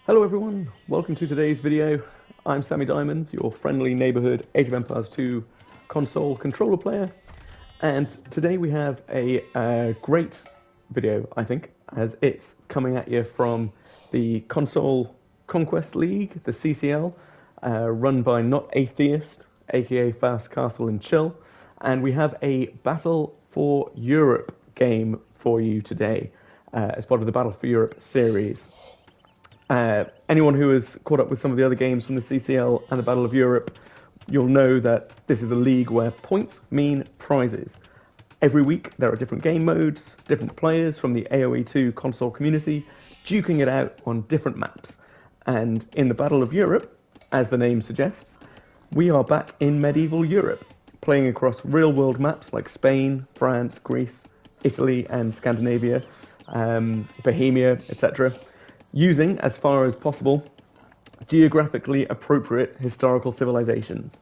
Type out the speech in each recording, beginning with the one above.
Hello everyone, welcome to today's video. I'm Sammy Diamonds, your friendly neighborhood Age of Empires 2 console controller player, and today we have a great video, I think, as it's coming at you from the Console Conquest League, the CCL, run by Not Atheist, aka Fast Castle and Chill, and we have a Battle for Europe game for you today as part of the Battle for Europe series. Anyone who has caught up with some of the other games from the CCL and the Battle of Europe, you'll know that this is a league where points mean prizes. Every week there are different game modes, different players from the AoE2 console community, duking it out on different maps. And in the Battle of Europe, as the name suggests, we are back in medieval Europe, playing across real-world maps like Spain, France, Greece, Italy and Scandinavia, Bohemia, etc., using, as far as possible, geographically appropriate historical civilizations.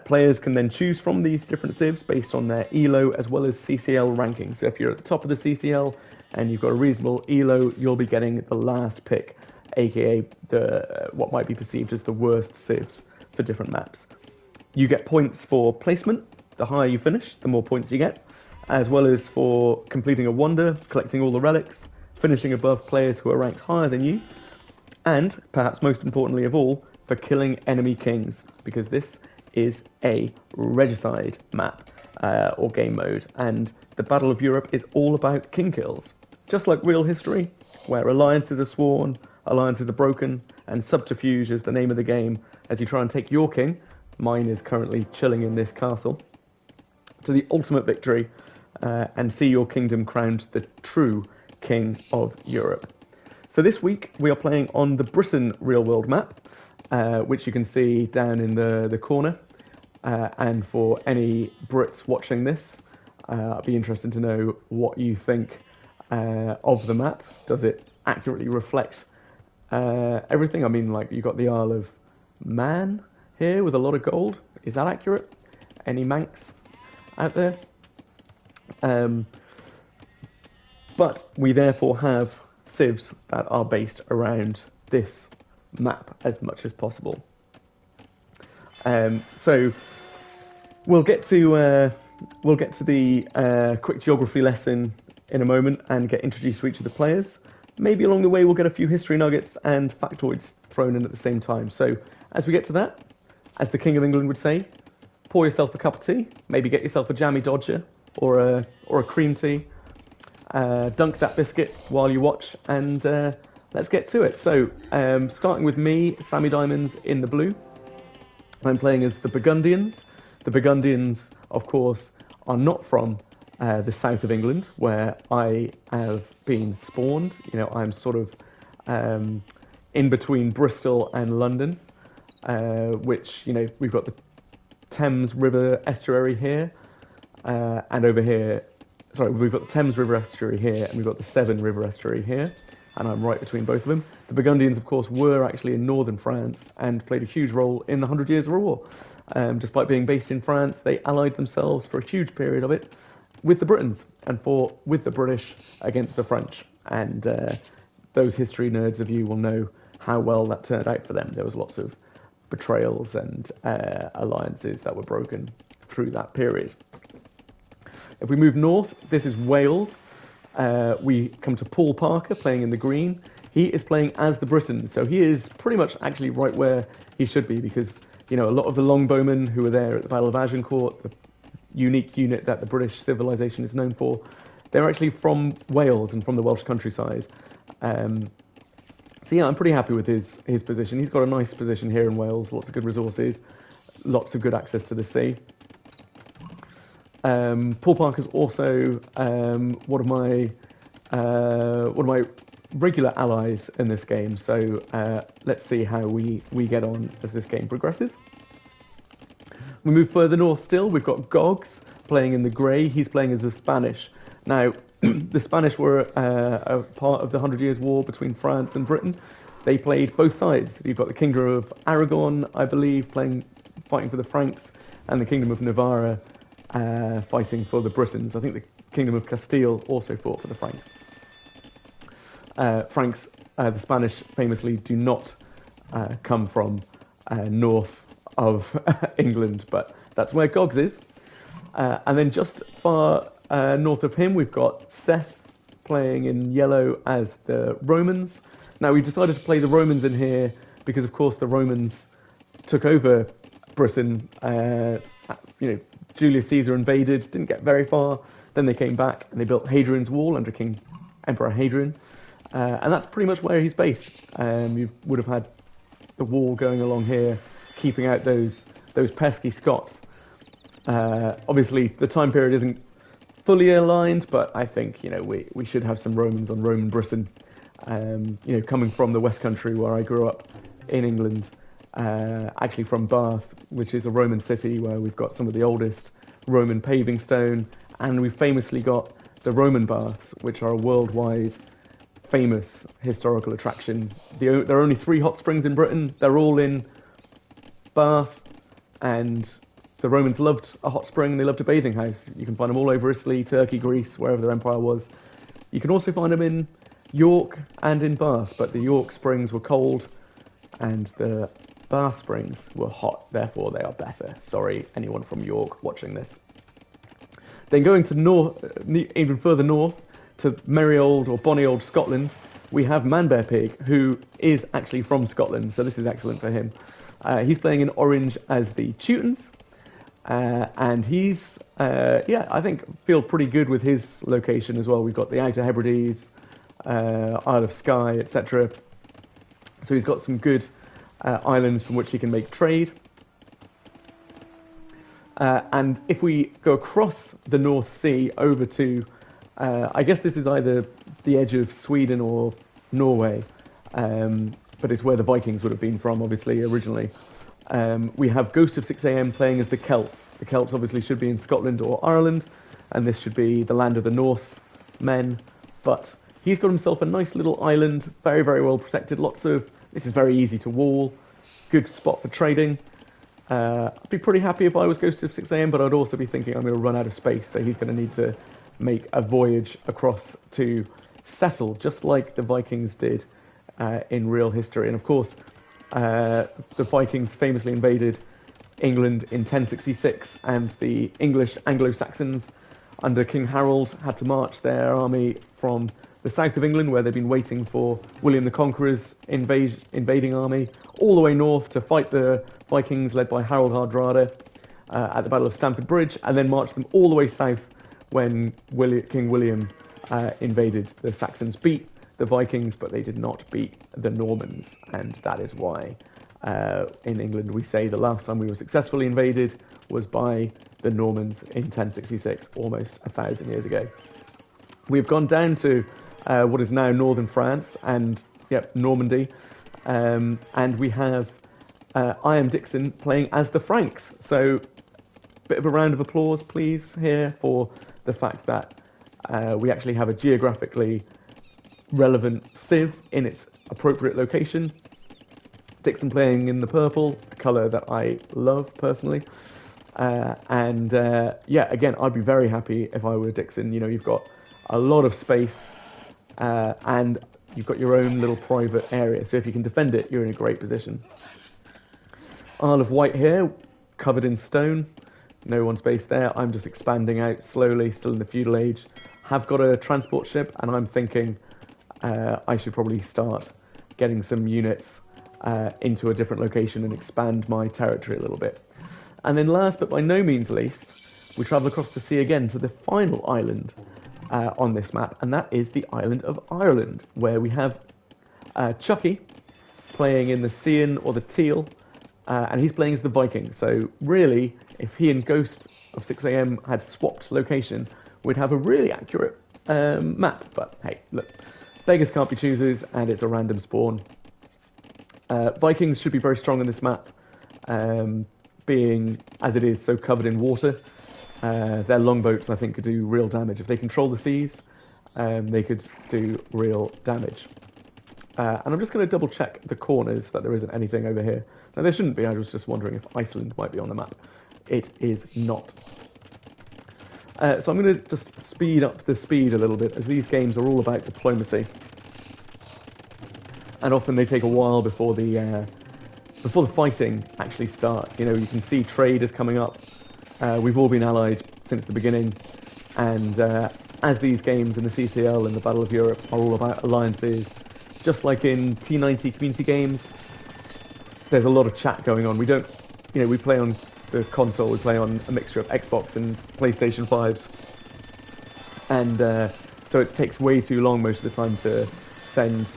Players can then choose from these different civs based on their ELO as well as CCL ranking. So if you're at the top of the CCL and you've got a reasonable ELO, you'll be getting the last pick, aka what might be perceived as the worst civs for different maps. You get points for placement. The higher you finish, the more points you get, as well as for completing a wonder, collecting all the relics, finishing above players who are ranked higher than you, and, perhaps most importantly of all, for killing enemy kings, because this is a regicide map, or game mode, and the Battle of Europe is all about king kills. Just like real history, where alliances are sworn, alliances are broken, and subterfuge is the name of the game as you try and take your king, mine is currently chilling in this castle, to the ultimate victory, and see your kingdom crowned the true King of Europe. So this week we are playing on the Britain real-world map, which you can see down in the corner. And for any Brits watching this, I'd be interested to know what you think of the map. Does it accurately reflect everything? I mean, like, you got the Isle of Man here with a lot of gold. Is that accurate? Any Manx out there? But we therefore have civs that are based around this map as much as possible. So we'll get to the quick geography lesson in a moment and get introduced to each of the players. Maybe along the way we'll get a few history nuggets and factoids thrown in at the same time. So as we get to that, as the King of England would say, pour yourself a cup of tea, maybe get yourself a jammy dodger or a cream tea. Dunk that biscuit while you watch, and let's get to it. So, starting with me, Sammy Diamonds in the blue. I'm playing as the Burgundians. The Burgundians, of course, are not from the south of England, where I have been spawned. You know, I'm sort of in between Bristol and London, which, you know, we've got the Thames River estuary here, and over here. Sorry, we've got the Thames River estuary here, and we've got the Severn River estuary here, and I'm right between both of them. The Burgundians, of course, were actually in northern France and played a huge role in the 100 Years' War. Despite being based in France, they allied themselves for a huge period of it with the Britons and fought with the British against the French. And those history nerds of you will know how well that turned out for them. There was lots of betrayals and alliances that were broken through that period. If we move north, this is Wales. We come to Paul Parker playing in the green. He is playing as the Britons, so he is pretty much actually right where he should be, because, you know, a lot of the longbowmen who were there at the Battle of Agincourt, the unique unit that the British civilization is known for, they're actually from Wales and from the Welsh countryside. So yeah, I'm pretty happy with his position. He's got a nice position here in Wales, lots of good resources, lots of good access to the sea. Paul Parker's also one of my regular allies in this game, so let's see how we get on as this game progresses. We move further north still, we've got Goggs playing in the grey. He's playing as the Spanish. Now, the Spanish were a part of the 100 Years' War between France and Britain. They played both sides. You've got the Kingdom of Aragon, I believe, fighting for the Franks, and the Kingdom of Navarra fighting for the Britons. I think the Kingdom of Castile also fought for the Franks. Franks, the Spanish, famously do not come from north of England, but that's where Gogs is. And then just far north of him, we've got Seth playing in yellow as the Romans. Now, we've decided to play the Romans in here because, of course, the Romans took over Britain. Julius Caesar invaded, didn't get very far. Then they came back and they built Hadrian's Wall under Emperor Hadrian. And that's pretty much where he's based. You would have had the wall going along here, keeping out those pesky Scots. Obviously, the time period isn't fully aligned, but I think we should have some Romans on Roman Britain. Coming from the West Country where I grew up in England, actually from Bath, which is a Roman city where we've got some of the oldest Roman paving stone, and we've famously got the Roman baths, which are a worldwide famous historical attraction. There are only 3 hot springs in Britain. They're all in Bath, and the Romans loved a hot spring. They loved a bathing house. You can find them all over Italy, Turkey, Greece, wherever their empire was. You can also find them in York and in Bath, but the York springs were cold and the Bath springs were hot, therefore they are better. Sorry, anyone from York watching this. Then going to even further north, to merry old or bonny old Scotland, we have Manbearpig, who is actually from Scotland, so this is excellent for him. He's playing in orange as the Teutons, and he's, I think, feel pretty good with his location as well. We've got the Outer Hebrides, Isle of Skye, etc. So he's got some good islands from which he can make trade. And if we go across the North Sea over to, I guess this is either the edge of Sweden or Norway, but it's where the Vikings would have been from, obviously, originally. We have Ghost of 6 AM playing as the Celts. The Celts obviously should be in Scotland or Ireland, and this should be the land of the Norsemen, but he's got himself a nice little island, very, very well protected. This is very easy to wall, good spot for trading. I'd be pretty happy if I was Ghost of 6 AM, but I'd also be thinking I'm going to run out of space, so he's going to need to make a voyage across to settle, just like the Vikings did in real history. And of course, the Vikings famously invaded England in 1066, and the English Anglo-Saxons under King Harold had to march their army from the south of England, where they'd been waiting for William the Conqueror's invading army, all the way north to fight the Vikings led by Harold Hardrada at the Battle of Stamford Bridge, and then march them all the way south when King William invaded. The Saxons beat the Vikings, but they did not beat the Normans, and that is why in England we say the last time we were successfully invaded was by the Normans in 1066, almost 1,000 years ago. We've gone down to what is now northern France and Normandy, and we have Ian Dixon playing as the Franks. So, bit of a round of applause, please, here for the fact that we actually have a geographically relevant civ in its appropriate location. Dixon playing in the purple, a colour that I love personally. Again, I'd be very happy if I were Dixon. You've got a lot of space and you've got your own little private area. So if you can defend it, you're in a great position. Isle of Wight here, covered in stone. No one's based there. I'm just expanding out slowly, still in the feudal age. Have got a transport ship, and I'm thinking I should probably start getting some units into a different location and expand my territory a little bit. And then last but by no means least, we travel across the sea again to the final island on this map, and that is the island of Ireland, where we have Chucky playing in the Cian or the Teal, and he's playing as the Viking. So really, if he and Ghost of 6 AM had swapped location, we'd have a really accurate map. But hey, look, beggars can't be choosers, and it's a random spawn. Vikings should be very strong in this map, being, as it is, so covered in water. Their longboats, I think, could do real damage. If they control the seas, they could do real damage. And I'm just going to double check the corners that there isn't anything over here. Now, there shouldn't be. I was just wondering if Iceland might be on the map. It is not. So I'm going to just speed up the speed a little bit, as these games are all about diplomacy. and often they take a while before the fighting actually starts. You know, you can see trade is coming up. We've all been allied since the beginning, and as these games in the CCL and the Battle of Europe are all about alliances, just like in T90 community games, there's a lot of chat going on. We don't, you know, we play on the console, we play on a mixture of Xbox and PlayStation 5s, and so it takes way too long most of the time to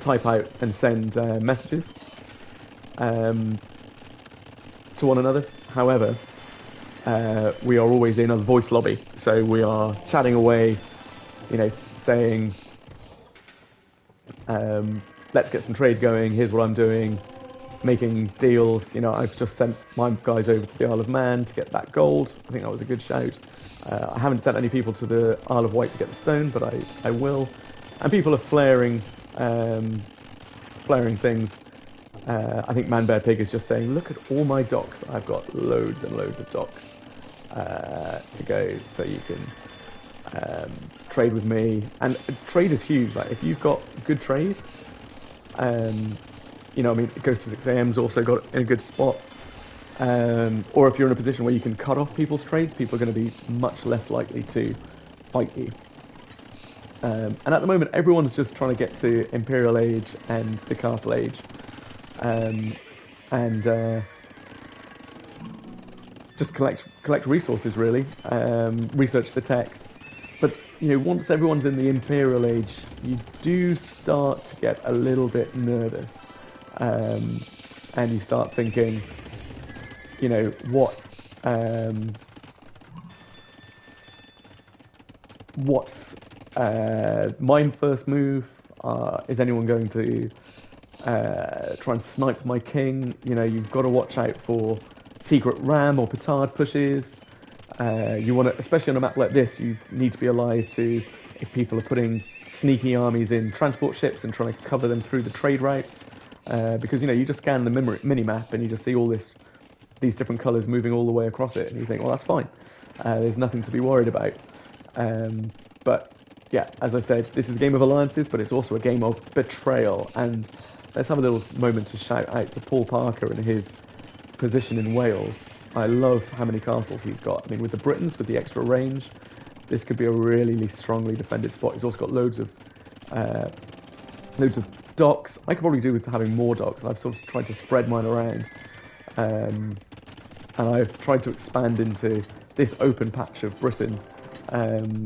type out and send messages to one another. However, we are always in a voice lobby, so we are chatting away, you know, saying, let's get some trade going, here's what I'm doing, making deals. You know, I've just sent my guys over to the Isle of Man to get that gold. I think that was a good shout. I haven't sent any people to the Isle of Wight to get the stone, but I will. And people are flaring things. I think Man Bear Pig is just saying, look at all my docks. I've got loads and loads of docks to go, so you can trade with me. And trade is huge. Like, if you've got good trade, you know, I mean, Ghost of 6am's also got in a good spot. Or if you're in a position where you can cut off people's trades, people are going to be much less likely to fight you. And at the moment, everyone's just trying to get to Imperial Age and the Castle Age, and just collect resources, really, research the techs. But you know, once everyone's in the Imperial Age, you do start to get a little bit nervous, and you start thinking, you know, what's my first move? Is anyone going to try and snipe my king? You know, you've got to watch out for secret ram or petard pushes. You want to, especially on a map like this, you need to be alive to if people are putting sneaky armies in transport ships and trying to cover them through the trade routes. Because, you know, you just scan the mini map and you just see all these different colours moving all the way across it, and you think, well, that's fine. There's nothing to be worried about. But yeah, as I said, this is a game of alliances, but it's also a game of betrayal. And let's have a little moment to shout out to Paul Parker and his position in Wales. I love how many castles he's got. I mean, with the Britons, with the extra range, this could be a really strongly defended spot. He's also got loads of docks. I could probably do with having more docks. I've sort of tried to spread mine around. And I've tried to expand into this open patch of Britain,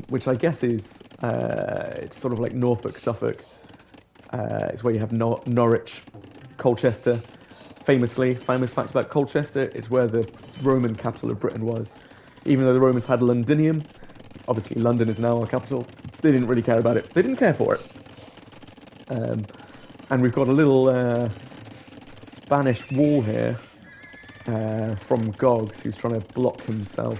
which I guess is it's sort of like Norfolk, Suffolk. It's where you have Norwich, Colchester. Famous facts about Colchester, it's where the Roman capital of Britain was. Even though the Romans had Londinium, obviously London is now our capital, they didn't really care about it. They didn't care for it. And we've got a little Spanish wall here from Gogs, who's trying to block himself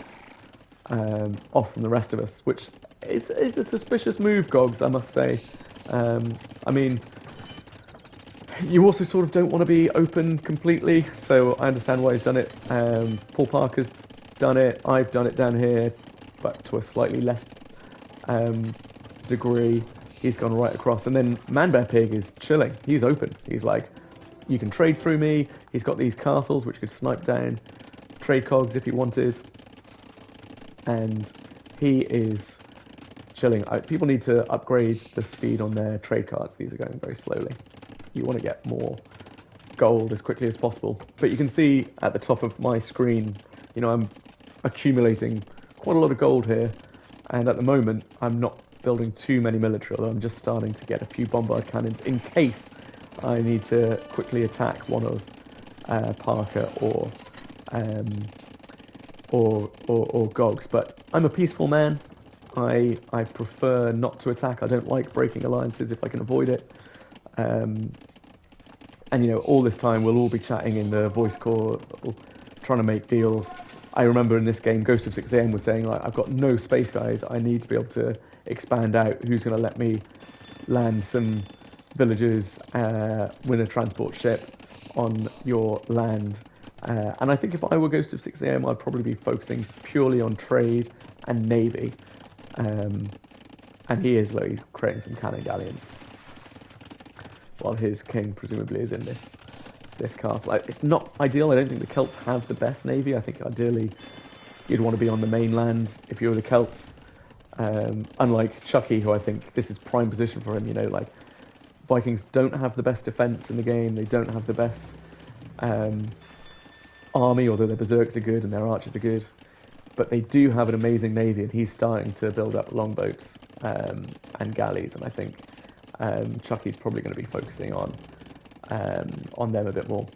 off from the rest of us, which is a suspicious move, Gogs, I must say. I mean, you also sort of don't want to be open completely, so I understand why he's done it. Paul Parker's done it, I've done it down here, but to a slightly less degree. He's gone right across, and then Man Bear Pig is chilling. He's open. He's like, you can trade through me. He's got these castles which could snipe down trade cogs if he wanted, and he is chilling. People need to upgrade the speed on their trade cards. These are going very slowly. You want to get more gold as quickly as possible. But you can see at the top of my screen, you know, I'm accumulating quite a lot of gold here, and at the moment I'm not building too many military, although I'm just starting to get a few bombard cannons in case I need to quickly attack one of Parker or Gogs. But I'm a peaceful man. I prefer not to attack. I don't like breaking alliances if I can avoid it. And you know, all this time we'll all be chatting in the voice call, trying to make deals. I remember in this game, Ghost of 6am was saying, like, I've got no space, guys. I need to be able to expand out. Who's going to let me land some villages, win a transport ship on your land? And I think if I were Ghost of 6am, I'd probably be focusing purely on trade and navy. And he is, like, he's creating some cannon galleons. while his king presumably is in this castle. It's not ideal. I don't think the Celts have the best navy. I think ideally you'd want to be on the mainland if you were the Celts. Unlike Chucky, who I think this is prime position for him. You know, like Vikings don't have the best defense in the game. They don't have the best army, although their berserks are good and their archers are good. But they do have an amazing navy, and he's starting to build up longboats and galleys. And I think Chucky's probably going to be focusing on them a bit more.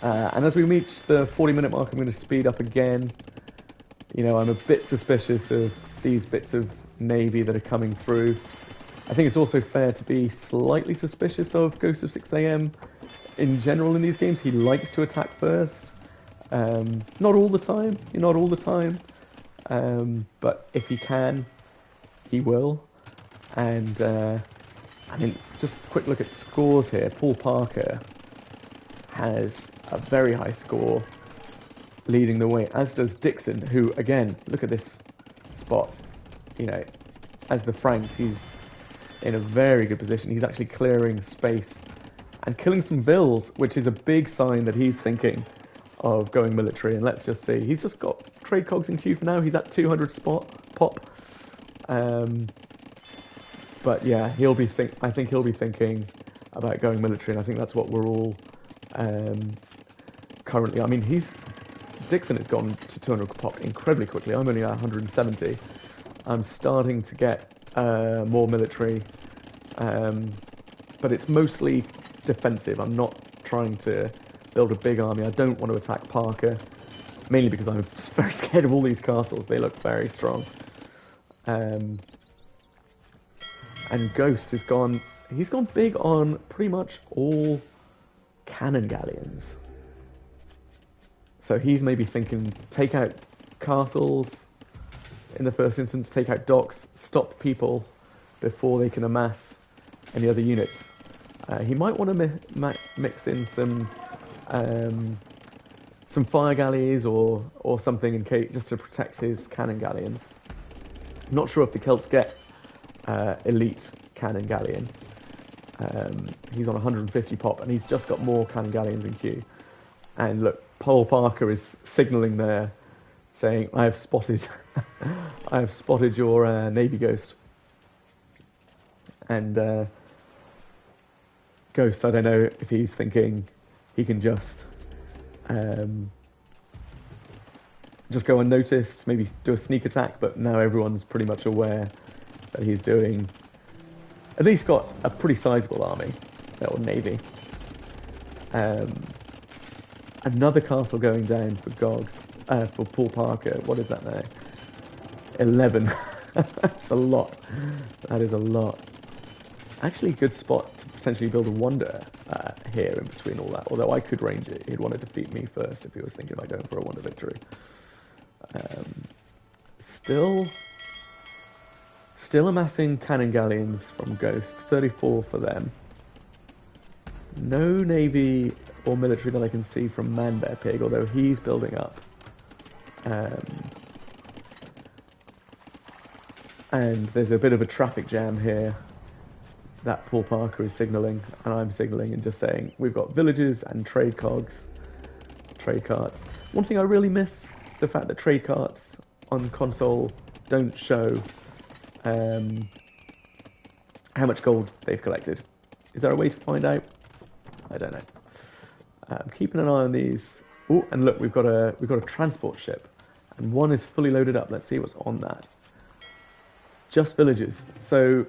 And as we reach the 40-minute mark, I'm going to speed up again. You know, I'm a bit suspicious of these bits of navy that are coming through. I think it's also fair to be slightly suspicious of Ghost of 6 AM in general in these games. He likes to attack first. Not all the time, but if he can, he will. And I mean, just a quick look at scores here. Paul Parker has a very high score, leading the way, as does Dixon, who, again, look at this spot. You know, as the Franks, he's in a very good position. He's actually clearing space and killing some vills, which is a big sign that he's thinking of going military. And let's just see, he's just got trade cogs in queue for now. He's at 200 pop. But yeah, I think he'll be thinking about going military, and I think that's what we're all currently. I mean, Dixon has gone to 200 pop incredibly quickly. I'm only at 170. I'm starting to get more military, but it's mostly defensive. I'm not trying to build a big army. I don't want to attack Parker, mainly because I'm very scared of all these castles. They look very strong. And Ghost has gone big on pretty much all cannon galleons. So he's maybe thinking, take out castles in the first instance, take out docks, stop people before they can amass any other units. He might want to mix in some fire galleys or something in case, just to protect his cannon galleons. I'm not sure if the Celts get elite cannon galleon. He's on 150 pop, and he's just got more cannon galleons in queue. And look, Paul Parker is signalling there, saying, "I have spotted, I have spotted your Navy Ghost." And Ghost, I don't know if he's thinking he can just go unnoticed, maybe do a sneak attack, but now everyone's pretty much aware that he's doing, at least got a pretty sizable army, or navy. Another castle going down for Gogs, for Paul Parker. What is that now? 11. That's a lot. That is a lot. Actually, a good spot to potentially build a wonder here in between all that. Although I could range it. He'd want to defeat me first if he was thinking about going for a wonder victory. Still amassing cannon galleons from Ghost. 34 for them. No navy or military that I can see from Man Bear Pig, although he's building up. And there's a bit of a traffic jam here that Paul Parker is signalling, and I'm signalling and just saying, we've got villages and trade cogs, trade carts. One thing I really miss, the fact that trade carts on console don't show how much gold they've collected. Is there a way to find out? I don't know. I'm keeping an eye on these. Oh, and look, we've got a transport ship, and one is fully loaded up. Let's see what's on that. Just villages. So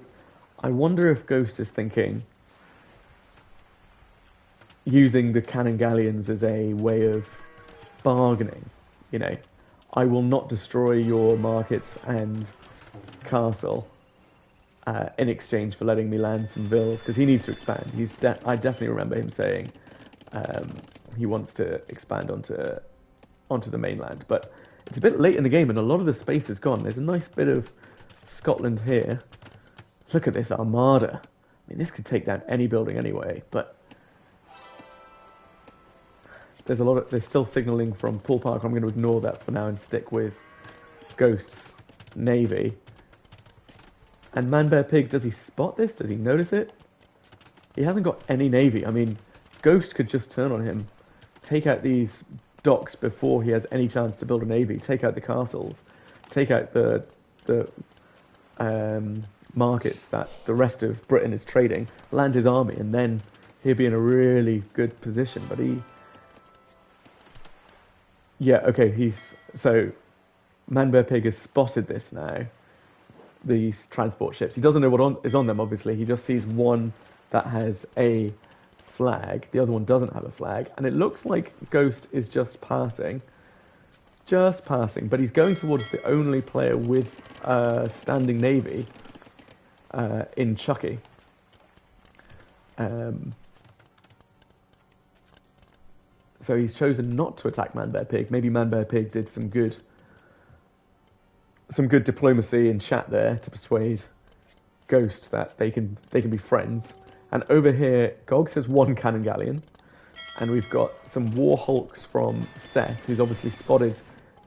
I wonder if Ghost is thinking using the cannon galleons as a way of bargaining. You know, I will not destroy your markets and castle in exchange for letting me land some villas, because he needs to expand. I definitely remember him saying he wants to expand onto the mainland, but it's a bit late in the game and a lot of the space is gone. There's a nice bit of Scotland here. Look at this armada. I mean, this could take down any building anyway, but there's still signalling from Paul Parker. I'm going to ignore that for now and stick with Ghost's navy. And Man Bear Pig, does he spot this? Does he notice it? he hasn't got any navy. I mean, Ghost could just turn on him, take out these docks before he has any chance to build a navy, take out the castles, take out the markets that the rest of Britain is trading, land his army, and then he'd be in a really good position. But so Man Bear Pig has spotted this now. These transport ships. He doesn't know what is on them. Obviously, he just sees one that has a flag. The other one doesn't have a flag, and it looks like Ghost is just passing. But he's going towards the only player with standing navy in Chucky. So he's chosen not to attack Man Bear Pig. Maybe Man Bear Pig did some good diplomacy in chat there to persuade Ghost that they can be friends. And over here, Gogs has one cannon galleon, and we've got some war hulks from Seth, who's obviously spotted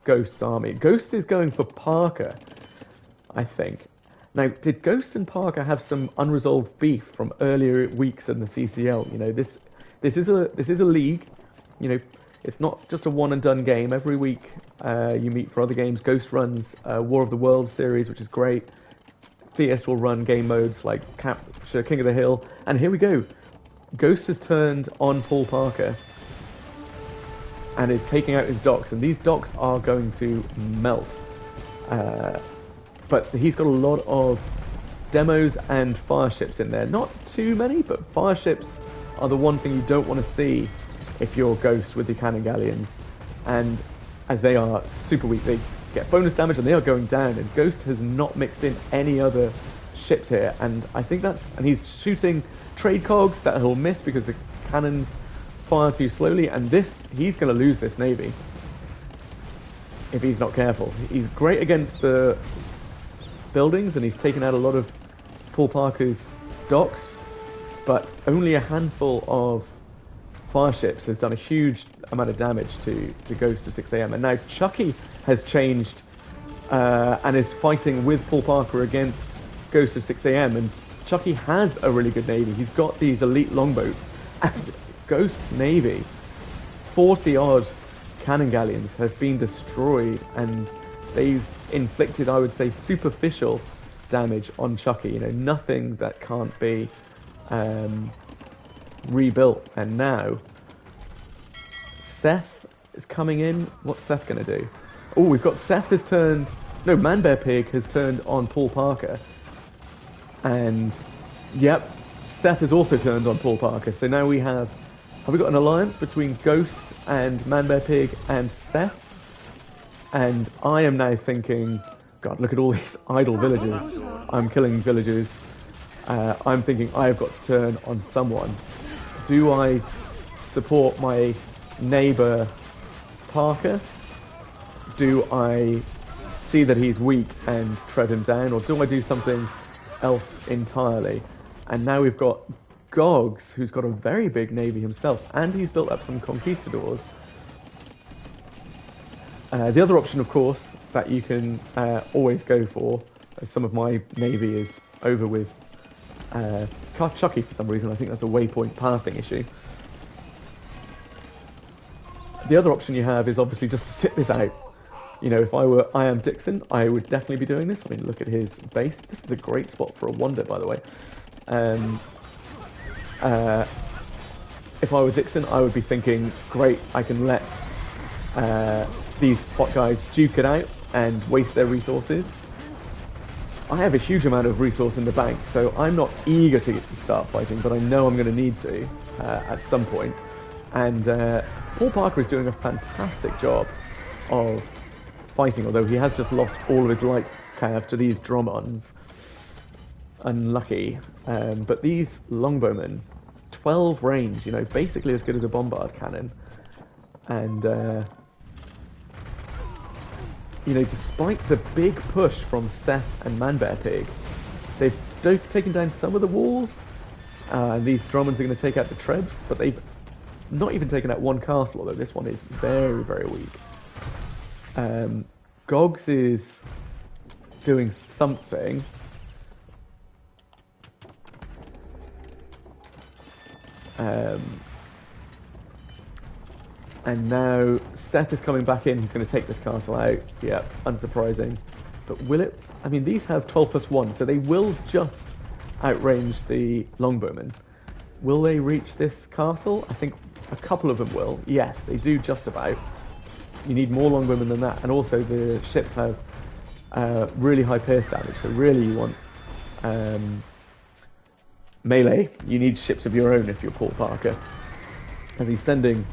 Ghost's army. Ghost is going for Parker, I think. Now, did Ghost and Parker have some unresolved beef from earlier weeks in the CCL? You know, this is a league. You know, it's not just a one and done game. Every week you meet for other games. Ghost runs War of the World series, which is great. DS will run game modes like Capture King of the Hill. And here we go. Ghost has turned on Paul Parker and is taking out his docks. And these docks are going to melt. But he's got a lot of demos and fire ships in there. Not too many, but fire ships are the one thing you don't want to see if you're Ghost with the cannon galleons. And as they are super weak, they get bonus damage and they are going down. And Ghost has not mixed in any other ships here. And I think and he's shooting trade cogs that he'll miss because the cannons fire too slowly. And he's going to lose this navy if he's not careful. He's great against the buildings and he's taken out a lot of Paul Parker's docks, but only a handful of fire ships has done a huge amount of damage to Ghost of 6am. And now Chucky has changed and is fighting with Paul Parker against Ghost of 6am, and Chucky has a really good navy. He's got these elite longboats, and Ghost's navy, 40 odd cannon galleons have been destroyed, and they've inflicted, I would say, superficial damage on Chucky. You know, nothing that can't be rebuilt. And now Seth is coming in. What's Seth going to do? Oh, we've got Man Bear Pig has turned on Paul Parker, and yep, Seth has also turned on Paul Parker. So now we have we got an alliance between Ghost and Man Bear Pig and Seth? And I am now thinking, God, look at all these idle villagers. I'm killing villagers. I'm thinking I've got to turn on someone. Do I support my neighbour Parker? Do I see that he's weak and tread him down? Or do I do something else entirely? And now we've got Gogs, who's got a very big navy himself, and he's built up some conquistadors. The other option, of course, that you can always go for, as some of my navy is over with Chucky for some reason. I think that's a waypoint pathing issue. The other option you have is obviously just to sit this out. You know, if I were Ian Dixon, I would definitely be doing this. I mean, look at his base. This is a great spot for a wonder, by the way. If I were Dixon, I would be thinking, great, I can let these bot guys duke it out and waste their resources. I have a huge amount of resource in the bank, so I'm not eager to start fighting, but I know I'm going to need to at some point. And Paul Parker is doing a fantastic job of fighting, although he has just lost all of his light cav to these Dromons. Unlucky. But these longbowmen, 12 range, you know, basically as good as a bombard cannon. And you know, despite the big push from Seth and Man Bear Pig, they've taken down some of the walls. And these Dromons are going to take out the Trebs, but they've not even taken out one castle, although this one is very, very weak. Gogs is doing something. Um, and now Seth is coming back in. He's going to take this castle out. Yeah, unsurprising. But will it? I mean, these have 12+1, so they will just outrange the longbowmen. Will they reach this castle? I think a couple of them will. Yes, they do just about. You need more longbowmen than that, and also the ships have really high pierce damage. So really, you want melee. You need ships of your own if you're Paul Parker. And he's sending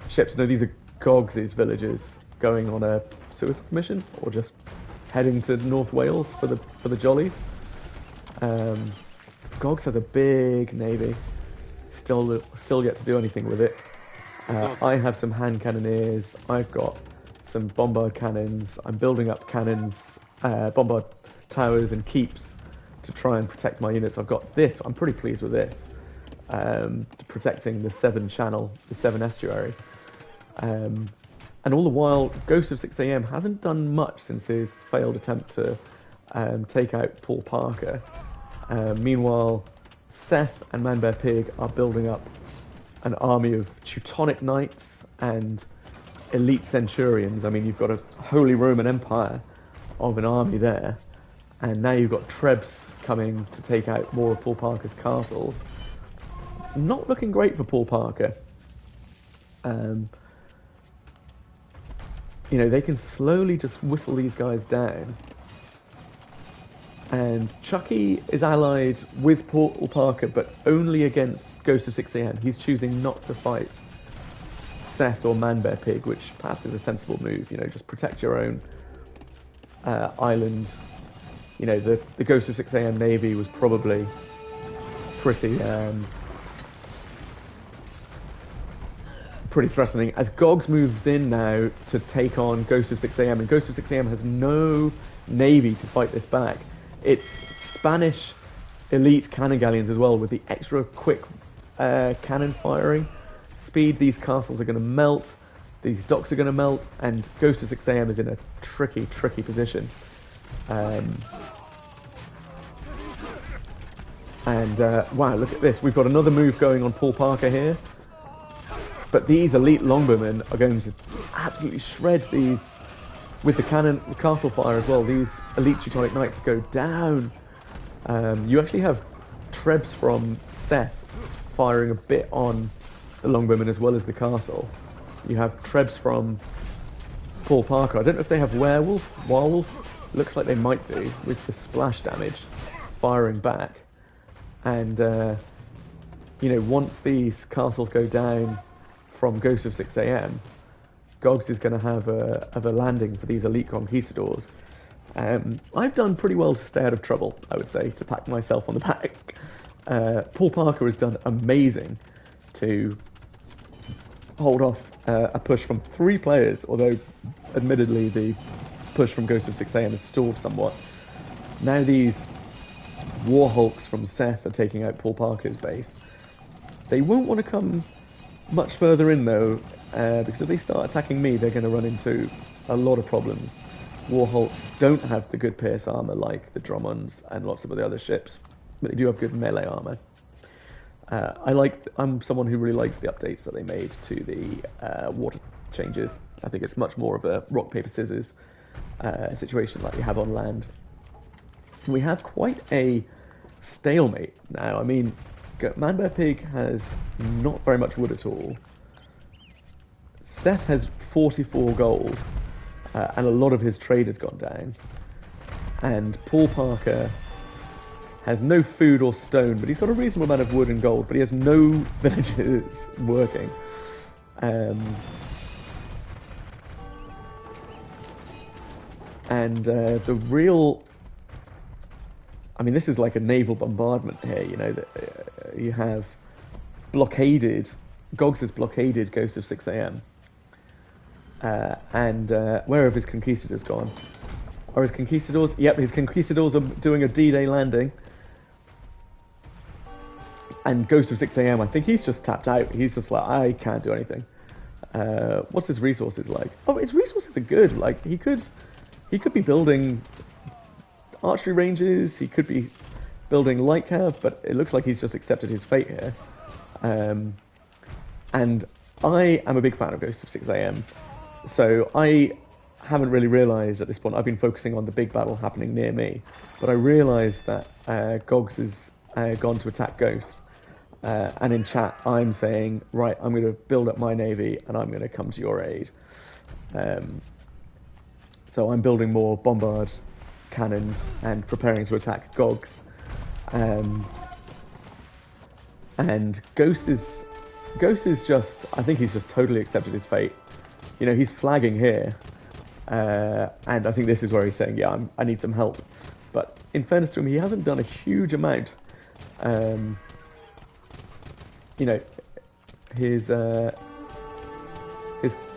ships. No, these are Goggs' villagers going on a suicide mission, or just heading to North Wales for the jollies. Goggs has a big navy. Still yet to do anything with it. I have some hand cannoneers. I've got some bombard cannons. I'm building up cannons, bombard towers and keeps to try and protect my units. I've got this. I'm pretty pleased with this. Protecting the Severn Channel, the Severn Estuary. And all the while, Ghost of 6am hasn't done much since his failed attempt to take out Paul Parker. Meanwhile, Seth and Manbear Pig are building up an army of Teutonic Knights and elite Centurions. I mean, you've got a Holy Roman Empire of an army there. And now you've got Trebs coming to take out more of Paul Parker's castles. It's not looking great for Paul Parker. You know, they can slowly just whistle these guys down. And Chucky is allied with Paul Parker, but only against Ghost of 6am. He's choosing not to fight Seth or Manbear Pig, which perhaps is a sensible move. You know, just protect your own island. You know, the Ghost of 6am navy was probably pretty threatening. As Goggs moves in now to take on Ghost of 6am, and Ghost of 6am has no navy to fight this back. It's Spanish elite cannon galleons as well, with the extra quick cannon firing speed. These castles are going to melt, these docks are going to melt, and Ghost of 6am is in a tricky position. Wow, look at this. We've got another move going on Paul Parker here. But these elite longbowmen are going to absolutely shred these with the cannon, the castle fire as well. These elite Teutonic Knights go down. You actually have Trebs from Seth firing a bit on the longbowmen as well as the castle. You have Trebs from Paul Parker. I don't know if they have Warwolf. Looks like they might do, with the splash damage firing back. And you know, once these castles go down from Ghost of 6am, Goggs is going to have a landing for these elite conquistadors. I've done pretty well to stay out of trouble, I would say, to pat myself on the back. Paul Parker has done amazing to hold off a push from 3 players, although admittedly the push from Ghost of 6am has stalled somewhat. Now these War Hulks from Seth are taking out Paul Parker's base. They won't want to come much further in though, because if they start attacking me, they're going to run into a lot of problems. War Hulks don't have the good pierce armor like the Drommonds and lots of the other ships, but they do have good melee armor. I'm someone who really likes the updates that they made to the water changes. I think it's much more of a rock, paper, scissors situation like you have on land. We have quite a stalemate now. I mean, Manbear Pig has not very much wood at all. Seth has 44 gold, and a lot of his trade has gone down. And Paul Parker has no food or stone, but he's got a reasonable amount of wood and gold, but he has no villages working. The real... I mean, this is like a naval bombardment here, you know, that you have blockaded, Goggs has blockaded Ghost of 6am. Where have his conquistadors gone? Are his conquistadors? Yep, his conquistadors are doing a D-Day landing. And Ghost of 6am, I think he's just tapped out. He's just like, I can't do anything. What's his resources like? Oh, his resources are good. Like, he could be building archery ranges, he could be building light cav, but it looks like he's just accepted his fate here. And I am a big fan of Ghost of 6 AM. So I haven't really realised at this point, I've been focusing on the big battle happening near me, but I realised that Gogs has gone to attack Ghost. And in chat, I'm saying, right, I'm going to build up my navy and I'm going to come to your aid. So I'm building more bombard cannons and preparing to attack Gogs. And Ghost is just, I think he's just totally accepted his fate. You know, he's flagging here. And I think this is where he's saying, yeah, I need some help. But in fairness to him, he hasn't done a huge amount. You know, his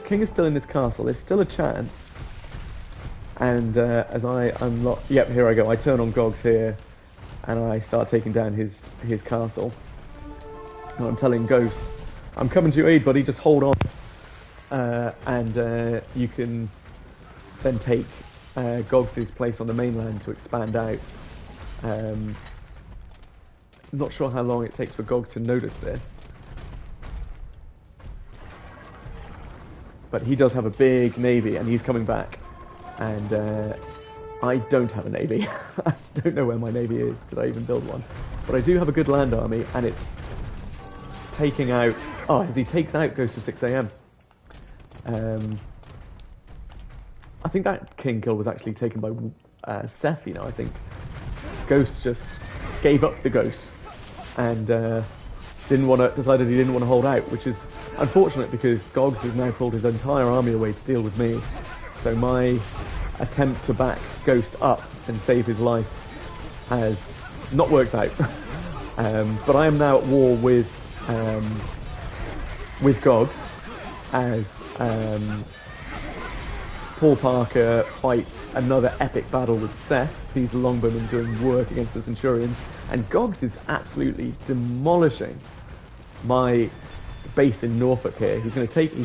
king is still in his castle. There's still a chance. And as I unlock, yep, here I go. I turn on Gogs here, and I start taking down his castle. And I'm telling Ghost, I'm coming to your aid, buddy. Just hold on, and you can then take Gogs' place on the mainland to expand out. Not sure how long it takes for Gogs to notice this. But he does have a big navy, and he's coming back. And I don't have a navy. I don't know where my navy is. Did I even build one? But I do have a good land army, and it's taking out... Oh, as he takes out Ghost of 6 AM. I think that king kill was actually taken by Seth, you know. I think Ghost just gave up the Ghost and decided he didn't want to hold out, which is unfortunate because Gogs has now pulled his entire army away to deal with me. So my attempt to back Ghost up and save his life has not worked out. But I am now at war with Gogs as Paul Parker fights another epic battle with Seth, these longbowmen doing work against the Centurions, and Gogs is absolutely demolishing my base in Norfolk here. He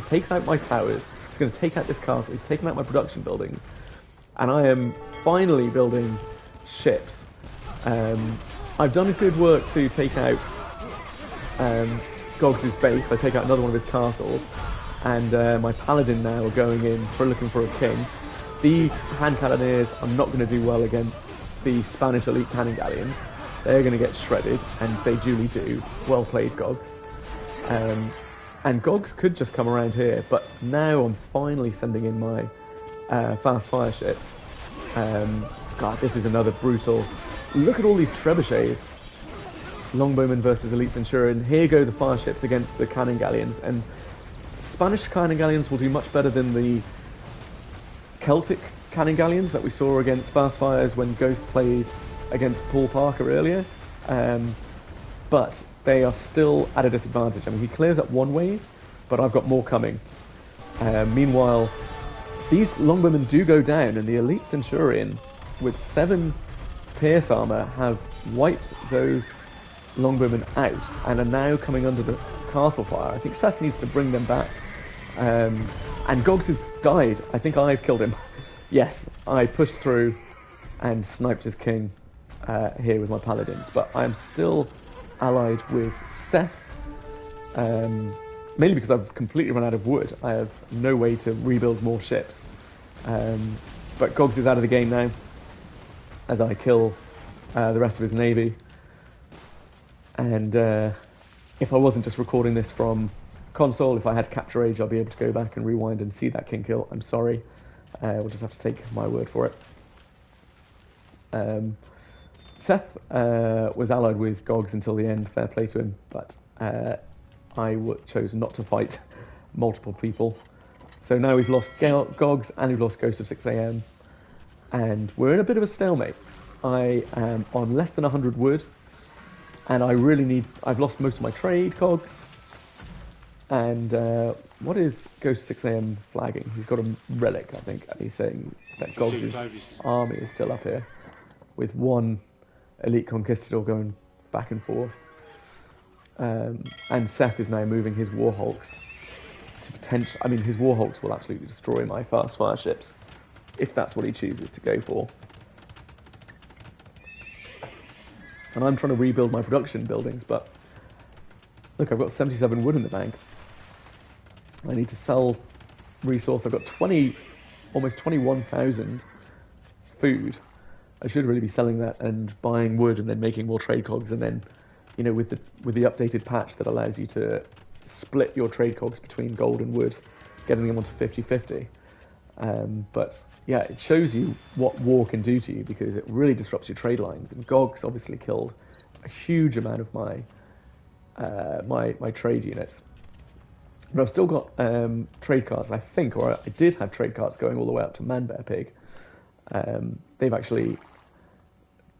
takes out my towers, he's going to take out this castle, he's taking out my production buildings, and I am finally building ships. I've done good work to take out Gogs' base. I take out another one of his castles, and my paladin now are going in for looking for a king. These hand cannoneers are not going to do well against the Spanish elite cannon galleons. They're going to get shredded, and they duly do. Well played, Gogs. And Gogs could just come around here, but now I'm finally sending in my fast fire ships. God, this is another brutal... Look at all these trebuchets. Longbowmen versus elite centurion. Here go the fire ships against the cannon galleons, and Spanish cannon galleons will do much better than the Celtic cannon galleons that we saw against fast fires when Ghost played against Paul Parker earlier. But they are still at a disadvantage. I mean, he clears up one wave, but I've got more coming. Meanwhile, these longbowmen do go down, and the elite centurion with 7 pierce armor have wiped those longbowmen out and are now coming under the castle fire. I think Seth needs to bring them back. And Gogs has died. I think I've killed him. Yes, I pushed through and sniped his king here with my paladins, but I am still allied with Seth, mainly because I've completely run out of wood. I have no way to rebuild more ships. But Gogs is out of the game now as I kill the rest of his navy. And if I wasn't just recording this from console, if I had capture age, I'll be able to go back and rewind and see that king kill. I'm sorry. We'll just have to take my word for it. Seth was allied with Gogs until the end, fair play to him, but I chose not to fight multiple people. So now we've lost Gogs and we've lost Ghost of 6 AM, and we're in a bit of a stalemate. I am on less than 100 wood, and I really need... I've lost most of my trade cogs, and what is Ghost of 6 AM flagging? He's got a relic, I think, and he's saying that Gogs' army is still up here, with one elite conquistador going back and forth. And Seth is now moving his warhawks to potential... I mean, his warhawks will absolutely destroy my fast fire ships, if that's what he chooses to go for. And I'm trying to rebuild my production buildings, but Look, I've got 77 wood in the bank. I need to sell resource. I've got almost 21,000 food. I should really be selling that and buying wood and then making more trade cogs, and then, you know, with the updated patch that allows you to split your trade cogs between gold and wood, getting them onto 50-50. But yeah, it shows you what war can do to you, because it really disrupts your trade lines. And Gog's obviously killed a huge amount of my my trade units. But I've still got trade cards, I think, or I did have trade cards going all the way up to Man Bear Pig. They've actually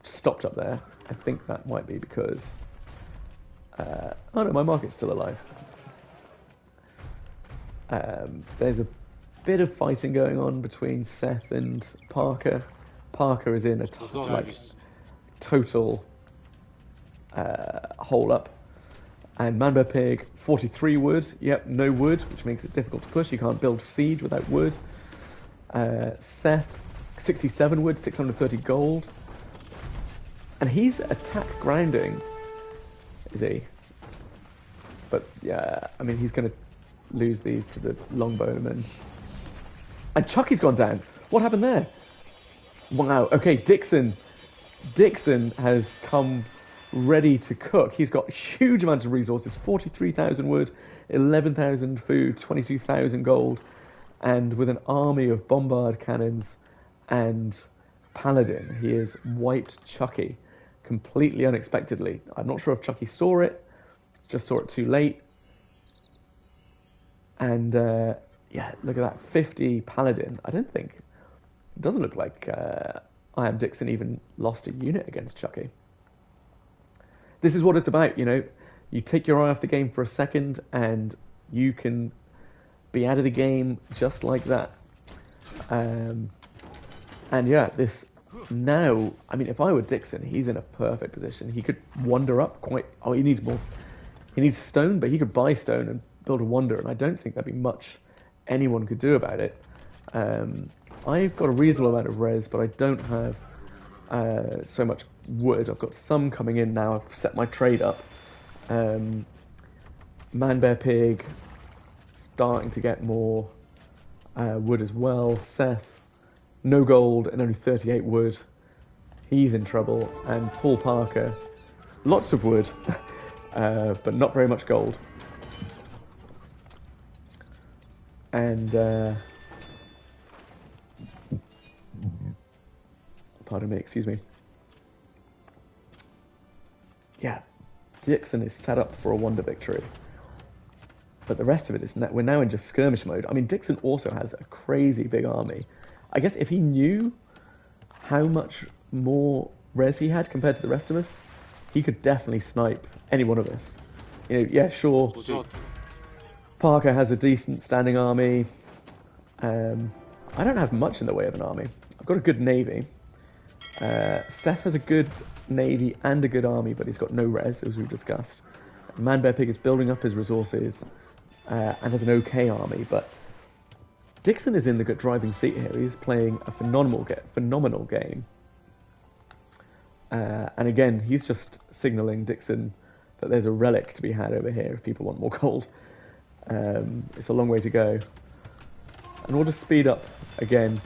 stopped up there. I think that might be because... oh no, my market's still alive. There's a bit of fighting going on between Seth and Parker. Parker is in a total hole up. And Man Bear Pig, 43 wood. Yep, no wood, which makes it difficult to push. You can't build siege without wood. Seth, 67 wood, 630 gold. And he's attack grounding, is he? But yeah, I mean, he's going to lose these to the longbowmen. And Chucky's gone down. What happened there? Wow, okay, Dixon has come ready to cook. He's got huge amounts of resources, 43,000 wood, 11,000 food, 22,000 gold, and with an army of bombard cannons and paladin, he has wiped Chucky completely unexpectedly. I'm not sure if Chucky saw it, just saw it too late. And yeah, look at that, 50 paladin. I don't think, it doesn't look like I Am Dixon even lost a unit against Chucky. This is what it's about, you know. You take your eye off the game for a second and you can be out of the game just like that. And yeah, this now, I mean, if I were Dixon, he's in a perfect position. He could wonder up quite, oh, he needs more. He needs stone, but he could buy stone and build a wonder, and I don't think there'd be much anyone could do about it. I've got a reasonable amount of res, but I don't have so much wood. I've got some coming in now. I've set my trade up. Man Bear Pig starting to get more wood as well. Seth, no gold and only 38 wood. He's in trouble. And Paul Parker, lots of wood, but not very much gold. And pardon me, excuse me. Yeah, Dixon is set up for a wonder victory. But the rest of it is, we're now in just skirmish mode. I mean, Dixon also has a crazy big army. I guess if he knew how much more res he had compared to the rest of us, he could definitely snipe any one of us. You know, yeah, sure. Parker has a decent standing army. I don't have much in the way of an army. I've got a good navy. Seth has a good navy and a good army, but he's got no res, as we've discussed. Man Bear Pig is building up his resources and has an okay army, but Dixon is in the good driving seat here. He's playing a phenomenal game. And again, he's just signalling Dixon that there's a relic to be had over here if people want more gold. It's a long way to go. And we'll just speed up again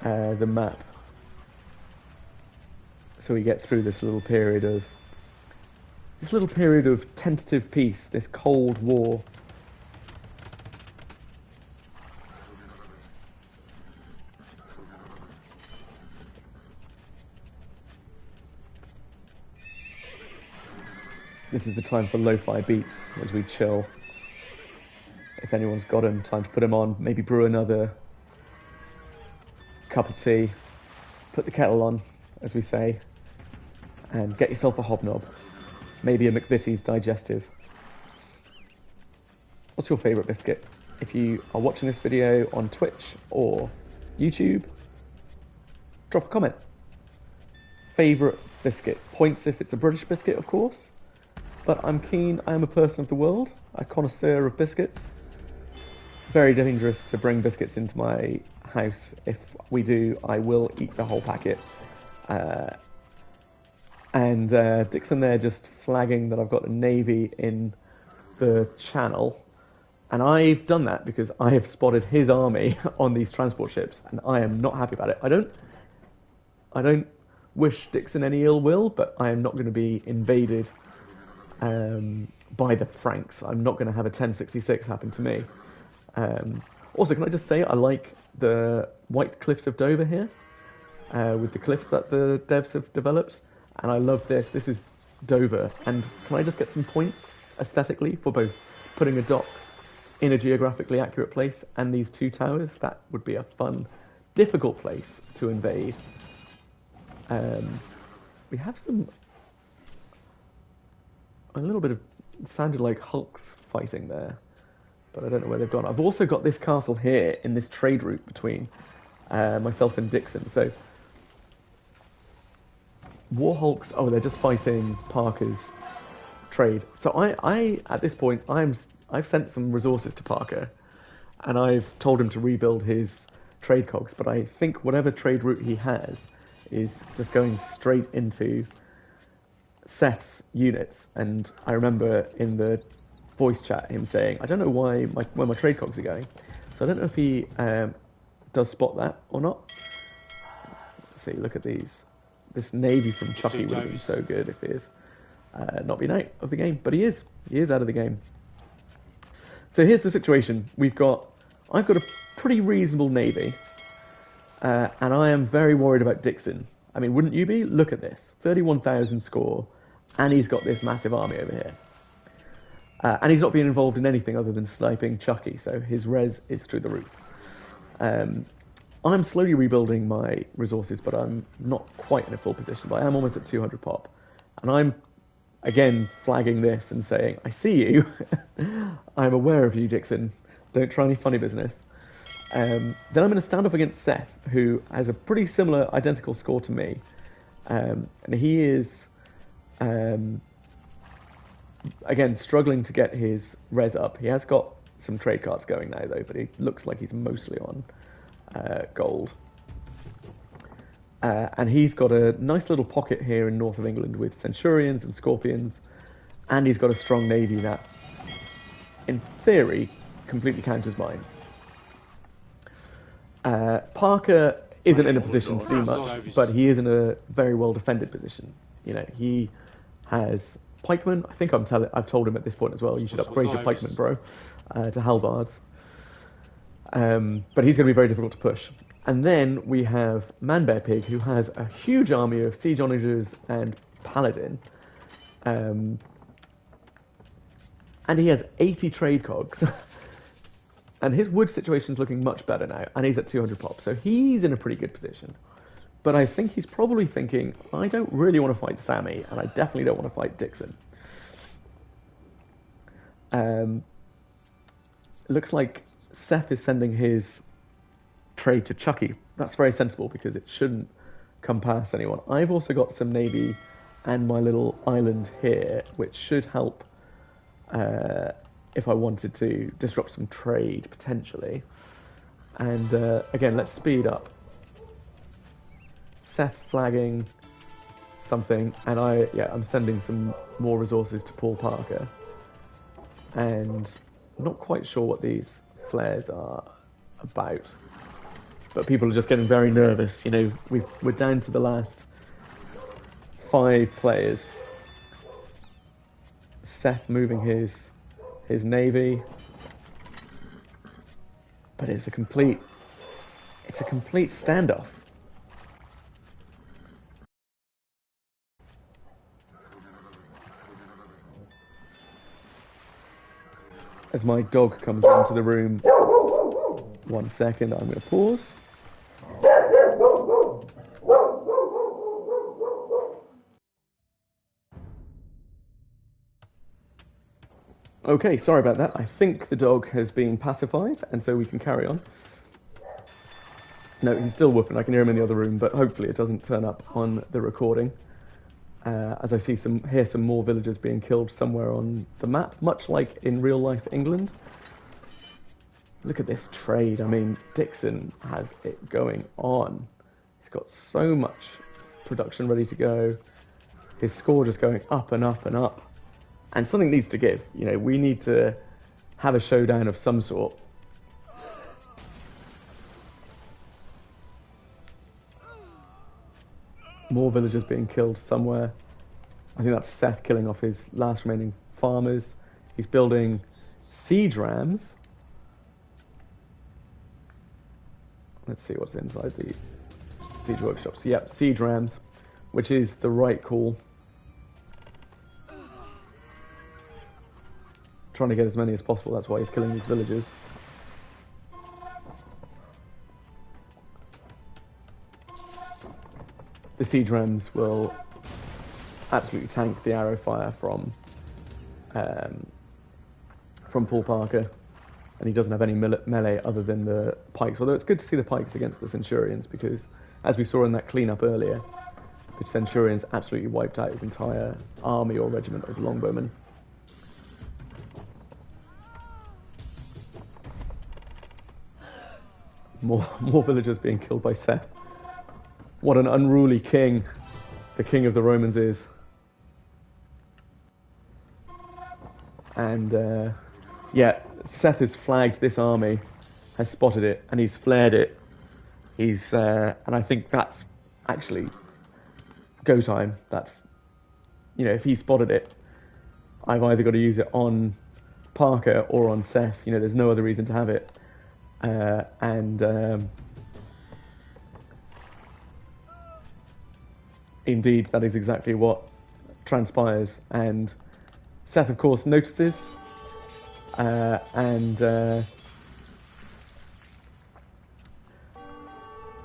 the map, so we get through this little period of tentative peace, this Cold War. This is the time for lo-fi beats as we chill. If anyone's got them, time to put them on. Maybe brew another cup of tea, put the kettle on, as we say, and get yourself a hobnob. Maybe a McVitie's digestive. What's your favourite biscuit? If you are watching this video on Twitch or YouTube, drop a comment. Favourite biscuit. Points if it's a British biscuit, of course. But I'm keen, I am a person of the world, a connoisseur of biscuits. Very dangerous to bring biscuits into my house. If we do, I will eat the whole packet. And Dixon there just flagging that I've got a navy in the channel. And I've done that because I have spotted his army on these transport ships, and I am not happy about it. I don't wish Dixon any ill will, but I am not going to be invaded by the Franks. I'm not going to have a 1066 happen to me. Also, can I just say I like the White Cliffs of Dover here, with the cliffs that the devs have developed, and I love this. This is Dover, and can I just get some points aesthetically for both putting a dock in a geographically accurate place and these two towers? That would be a fun, difficult place to invade. We have a little bit of, it sounded like Hulks fighting there, but I don't know where they've gone. I've also got this castle here in this trade route between myself and Dixon. So War Hulks, oh, they're just fighting Parker's trade. So I at this point, I've sent some resources to Parker, and I've told him to rebuild his trade cogs. But I think whatever trade route he has is just going straight into Seth's units. And I remember in the voice chat him saying, I don't know where my trade cogs are going. So I don't know if he does spot that or not. Let's see, look at these. This navy from Chucky would have been so good if he is not been out of the game, but he is. He is out of the game. So here's the situation. I've got a pretty reasonable navy, and I am very worried about Dixon. I mean, wouldn't you be? Look at this, 31,000 score, and he's got this massive army over here. And he's not being involved in anything other than sniping Chucky, so his res is through the roof. I'm slowly rebuilding my resources, but I'm not quite in a full position, but I am almost at 200 pop. And I'm, again, flagging this and saying, I see you. I'm aware of you, Dixon. Don't try any funny business. Then I'm going to stand up against Seth, who has a pretty similar, identical score to me. And he is, again, struggling to get his res up. He has got some trade cards going now, though, but he looks like he's mostly on gold. And he's got a nice little pocket here in north of England with Centurions and Scorpions, and he's got a strong navy that, in theory, completely counters mine. Parker isn't in a position to do much, but he is in a very well defended position. You know, he has pikemen. I think I've told him at this point as well, you should upgrade your pikemen, bro, to halbards. But he's going to be very difficult to push. And then we have Manbear Pig, who has a huge army of siege onagers and paladin. And he has 80 trade cogs. And his wood situation's looking much better now, and he's at 200 pop, so he's in a pretty good position. But I think he's probably thinking, I don't really want to fight Sammy, and I definitely don't want to fight Dixon. It looks like Seth is sending his trade to Chucky. That's very sensible, because it shouldn't come past anyone. I've also got some navy and my little island here, which should help if I wanted to disrupt some trade, potentially. And again, let's speed up. Seth flagging something, and I'm sending some more resources to Paul Parker. And I'm not quite sure what these flares are about, but people are just getting very nervous. You know, we're down to the last 5 players. Seth moving his navy, but it's a complete standoff. As my dog comes into the room, 1 second, I'm going to pause. Okay, sorry about that. I think the dog has been pacified, and so we can carry on. No, he's still whooping. I can hear him in the other room, but hopefully it doesn't turn up on the recording. As I hear some more villagers being killed somewhere on the map, much like in real life England. Look at this trade. I mean, Dixon has it going on. He's got so much production ready to go. his score just going up and up and up. And something needs to give. You know, we need to have a showdown of some sort. More villagers being killed somewhere. I think that's Seth killing off his last remaining farmers. He's building siege rams. Let's see what's inside these siege workshops. Yep, siege rams, which is the right call. Trying to get as many as possible, that's why he's killing these villagers. The siege rams will absolutely tank the arrow fire from Paul Parker, and he doesn't have any melee other than the pikes. Although it's good to see the pikes against the Centurions, because as we saw in that cleanup earlier, the Centurions absolutely wiped out his entire army or regiment of longbowmen. More villagers being killed by Seth. What an unruly king the king of the Romans is. And yeah, Seth has flagged this army, has spotted it, and he's flared it. He's and I think that's actually go time. That's, you know, if he spotted it, I've either got to use it on Parker or on Seth. You know, there's no other reason to have it. Indeed, that is exactly what transpires. And Seth, of course, notices,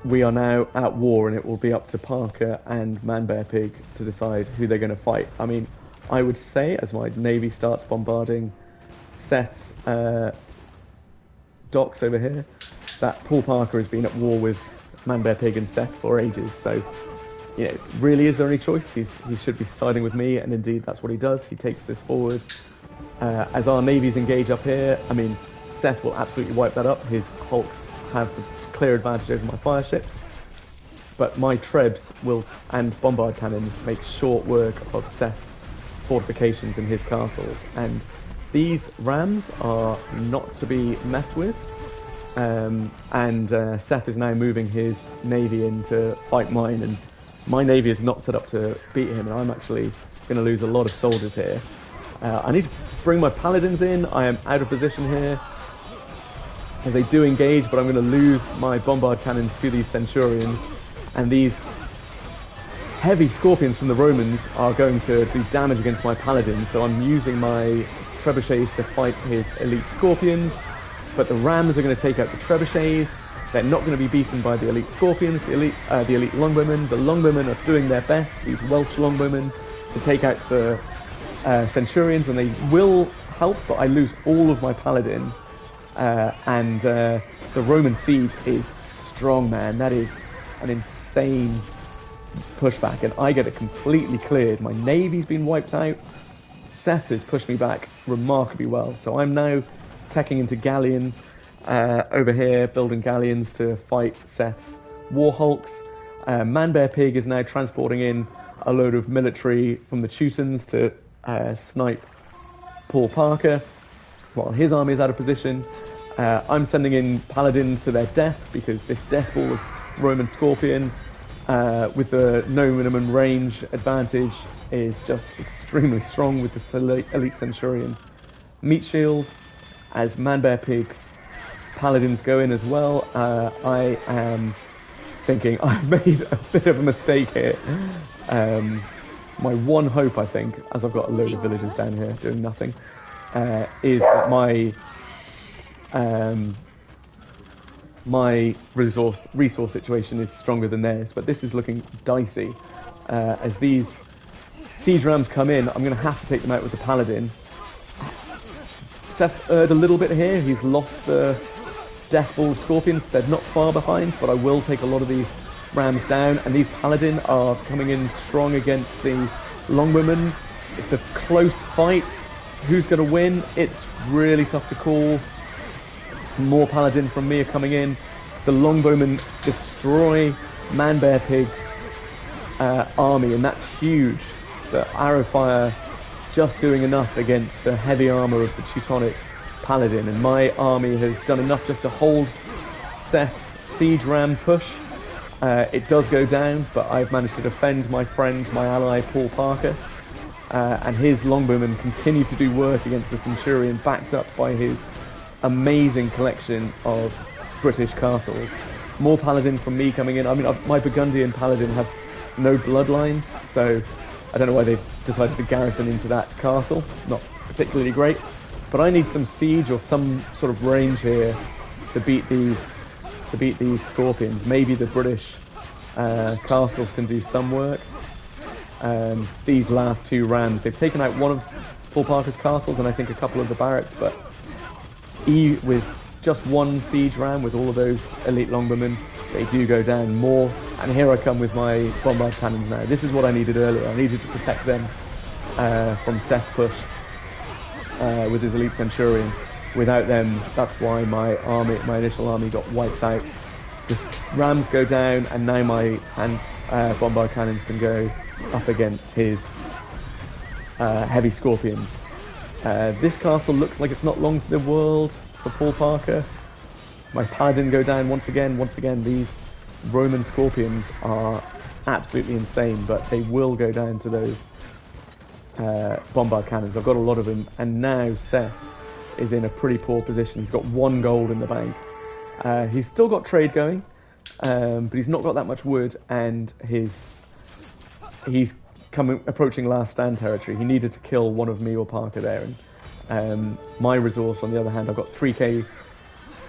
we are now at war, and it will be up to Parker and Man-Bear-Pig to decide who they're going to fight. I mean, I would say, as my navy starts bombarding Seth's docks over here, that Paul Parker has been at war with Man-Bear-Pig and Seth for ages. So, you know, really, is there any choice? He should be siding with me, and indeed that's what he does. He takes this forward. As our navies engage up here, I mean, Seth will absolutely wipe that up. His hulks have the clear advantage over my fire ships, but my trebs will and bombard cannons make short work of Seth's fortifications in his castles. And these rams are not to be messed with. Seth is now moving his navy in to fight mine, and my navy is not set up to beat him, and I'm actually going to lose a lot of soldiers here. I need to bring my paladins in. I am out of position here as they do engage, but I'm going to lose my bombard cannons to these centurions, and these heavy scorpions from the Romans are going to do damage against my paladins, so I'm using my trebuchets to fight his elite scorpions, but the rams are going to take out the trebuchets. They're not going to be beaten by the elite scorpions, the elite longbowmen. The longbowmen are doing their best, these Welsh longbowmen, to take out the centurions, and they will help, but I lose all of my paladins. The Roman siege is strong, man. That is an insane pushback, and I get it completely cleared. My navy's been wiped out. Seth has pushed me back remarkably well, so I'm now teching into galleon over here, building galleons to fight Seth's war hulks. Man-Bear-Pig is now transporting in a load of military from the Teutons to snipe Paul Parker while his army is out of position. I'm sending in paladins to their death, because this death ball of Roman Scorpion with the no minimum range advantage is just extremely strong with the elite Centurion meat shield. As Man-Bear-Pig's paladins go in as well, I am thinking I've made a bit of a mistake here. My one hope, I think, as I've got a load of villagers down here doing nothing, is that my resource situation is stronger than theirs, but this is looking dicey. As these siege rams come in, I'm going to have to take them out with the paladin. Seth erred a little bit here. He's lost the death ball of scorpions. They're not far behind, but I will take a lot of these rams down, and these paladin are coming in strong against the longbowmen. It's a close fight. Who's going to win? It's really tough to call. More paladin from me are coming in. The longbowmen destroy Man-Bear-Pig's army, and that's huge. the arrow fire just doing enough against the heavy armor of the Teutonic Paladin, and my army has done enough just to hold Seth's siege ram push. It does go down, but I've managed to defend my friend, my ally, Paul Parker, and his longbowmen continue to do work against the Centurion, backed up by his amazing collection of British castles. More Paladin from me coming in. I mean, my Burgundian Paladin have no bloodlines, so I don't know why they've decided to garrison into that castle. Not particularly great, but I need some siege or some sort of range here to beat these Scorpions. Maybe the British castles can do some work. These last two rams, they've taken out one of Paul Parker's castles and I think a couple of the barracks, but with just one siege ram with all of those elite longbowmen, they do go down more. And here I come with my bombard cannons now. This is what I needed earlier. I needed to protect them from Seth's push with his elite Centurion. Without them, that's why my initial army got wiped out. The rams go down, and now my bombard cannons can go up against his heavy Scorpions. This castle looks like it's not long to the world for Paul Parker. My Paladin go down once again. Once again, these Roman Scorpions are absolutely insane, but they will go down to those bombard cannons. I've got a lot of them, and now Seth is in a pretty poor position. He's got 1 gold in the bank. He's still got trade going, but he's not got that much wood, and he's approaching last stand territory. He needed to kill one of me or Parker there, and my resource, on the other hand, I've got 3k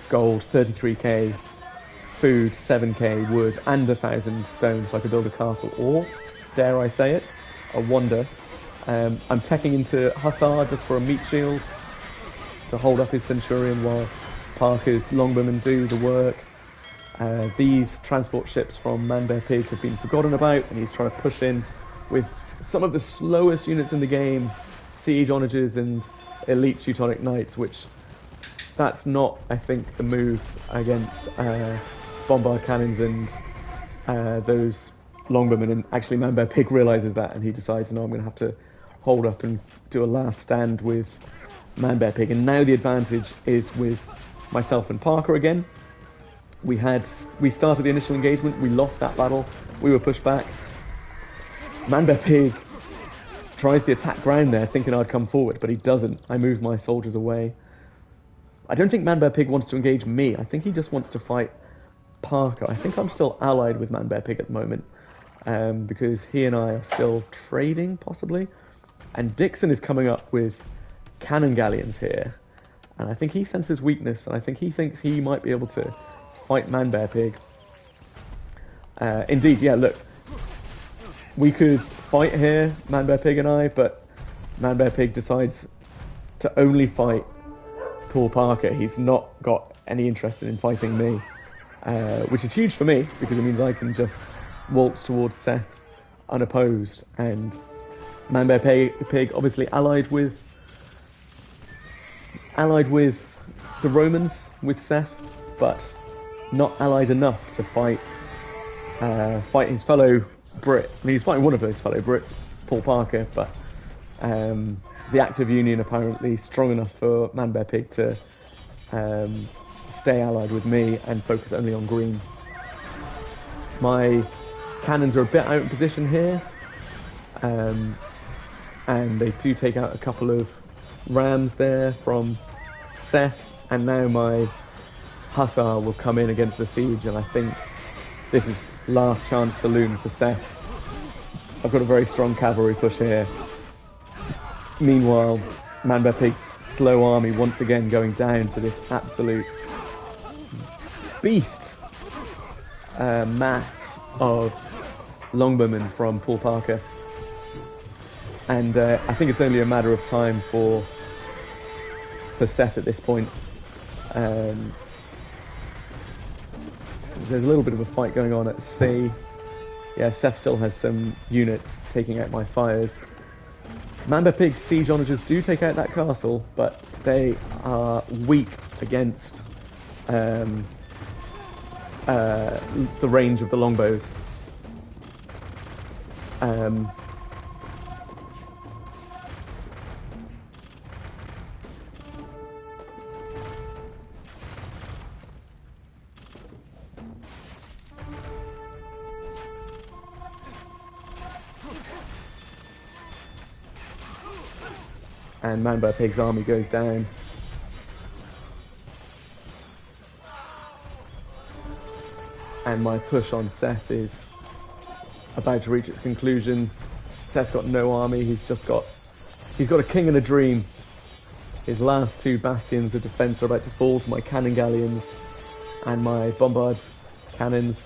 gold, 33k food, 7k wood, and 1,000 stones, so I could build a castle, or, dare I say it, a wonder. I'm teching into Hussar just for a meat shield to hold up his Centurion while Parker's longbowmen do the work. These transport ships from Manbear Pig have been forgotten about, and he's trying to push in with some of the slowest units in the game, siege onagers and elite Teutonic Knights, which that's not, I think, the move against bombard cannons and those longbowmen. And actually Manbear Pig realizes that, and he decides, no, I'm going to have to hold up and do a last stand with Manbear Pig. And now the advantage is with myself and Parker again. We started the initial engagement, we lost that battle, we were pushed back. Manbear Pig tries the attack ground there, thinking I'd come forward, but he doesn't. I moved my soldiers away. I don't think Manbear Pig wants to engage me. I think he just wants to fight Parker. I think I'm still allied with Manbear Pig at the moment, because he and I are still trading, possibly. And Dixon is coming up with cannon galleons here, and I think he senses weakness, and I think he thinks he might be able to fight Manbear Pig. Indeed, yeah, look. We could fight here, Manbear Pig and I, but Manbear Pig decides to only fight Paul Parker. He's not got any interest in fighting me, which is huge for me, because it means I can just waltz towards Seth unopposed. And Manbear Pig obviously allied with the Romans, with Seth, but not allied enough to fight his fellow Brit. I mean, he's fighting one of his fellow Brits, Paul Parker, but the Act of Union apparently strong enough for Manbear Pig to stay allied with me and focus only on green. My cannons are a bit out of position here, and they do take out a couple of rams there from Seth, and now my Hussar will come in against the siege, and I think this is last chance saloon for Seth. I've got a very strong cavalry push here. Meanwhile, Manbear Pig's slow army once again going down to this absolute beast mass of longbowmen from Paul Parker. And I think it's only a matter of time for Seth at this point. There's a little bit of a fight going on at sea. Yeah, Seth still has some units taking out my fires. Manbear Pig's siege onagers do take out that castle, but they are weak against the range of the longbows. and Man Bear Pig's army goes down. And my push on Seth is about to reach its conclusion. Seth's got no army, he's got a king and a dream. His last two bastions of defense are about to fall to my cannon galleons and my bombard cannons.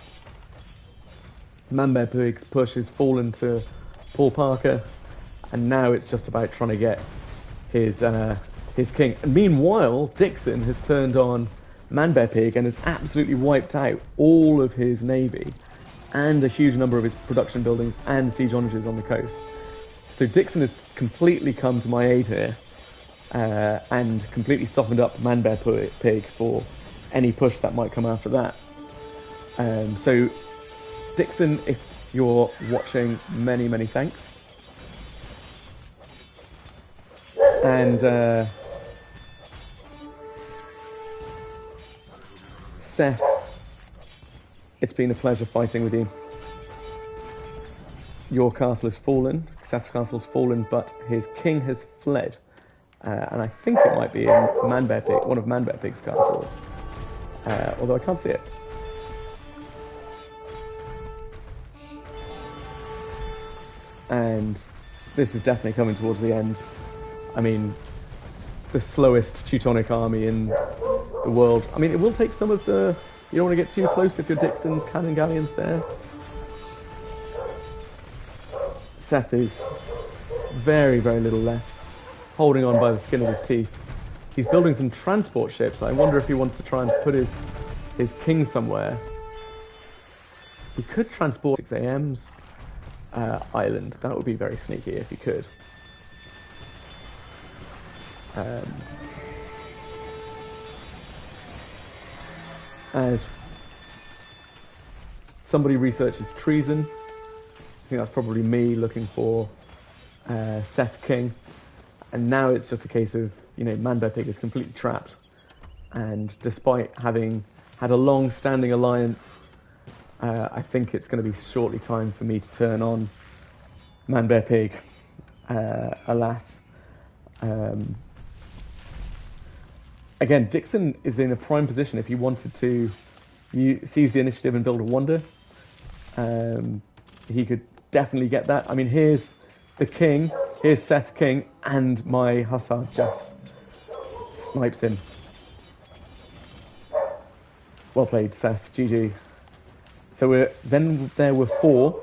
Man Bear Pig's push has fallen to Paul Parker, and now it's just about trying to get his king. And meanwhile, Dixon has turned on Man Bear Pig and has absolutely wiped out all of his navy and a huge number of his production buildings and siege onagers on the coast. So Dixon has completely come to my aid here and completely softened up Man Bear Pig for any push that might come after that. So Dixon, if you're watching, many, many thanks. And Seth, it's been a pleasure fighting with you. Your castle has fallen, Seth's castle has fallen, but his king has fled. And I think it might be in Man Bear Pig, one of Man Bear Pig's castles. Although I can't see it. And this is definitely coming towards the end. I mean, the slowest Teutonic army in the world. I mean, it will take some of the... You don't want to get too close if you're Dixon's cannon galleons there. Seth is very, very little left, holding on by the skin of his teeth. He's building some transport ships. I wonder if he wants to try and put his king somewhere. He could transport 6 AM's island. That would be very sneaky if he could. As somebody researches treason, I think that's probably me looking for Seth King. And now it's just a case of, you know, Man Bear Pig is completely trapped. And despite having had a long-standing alliance, I think it's going to be shortly time for me to turn on Man Bear Pig, alas. Again, Dixon is in a prime position if he wanted to seize the initiative and build a wonder. He could definitely get that. I mean, here's the king, here's Seth's king, and my hussar just snipes him. Well played, Seth. GG. So then there were 4,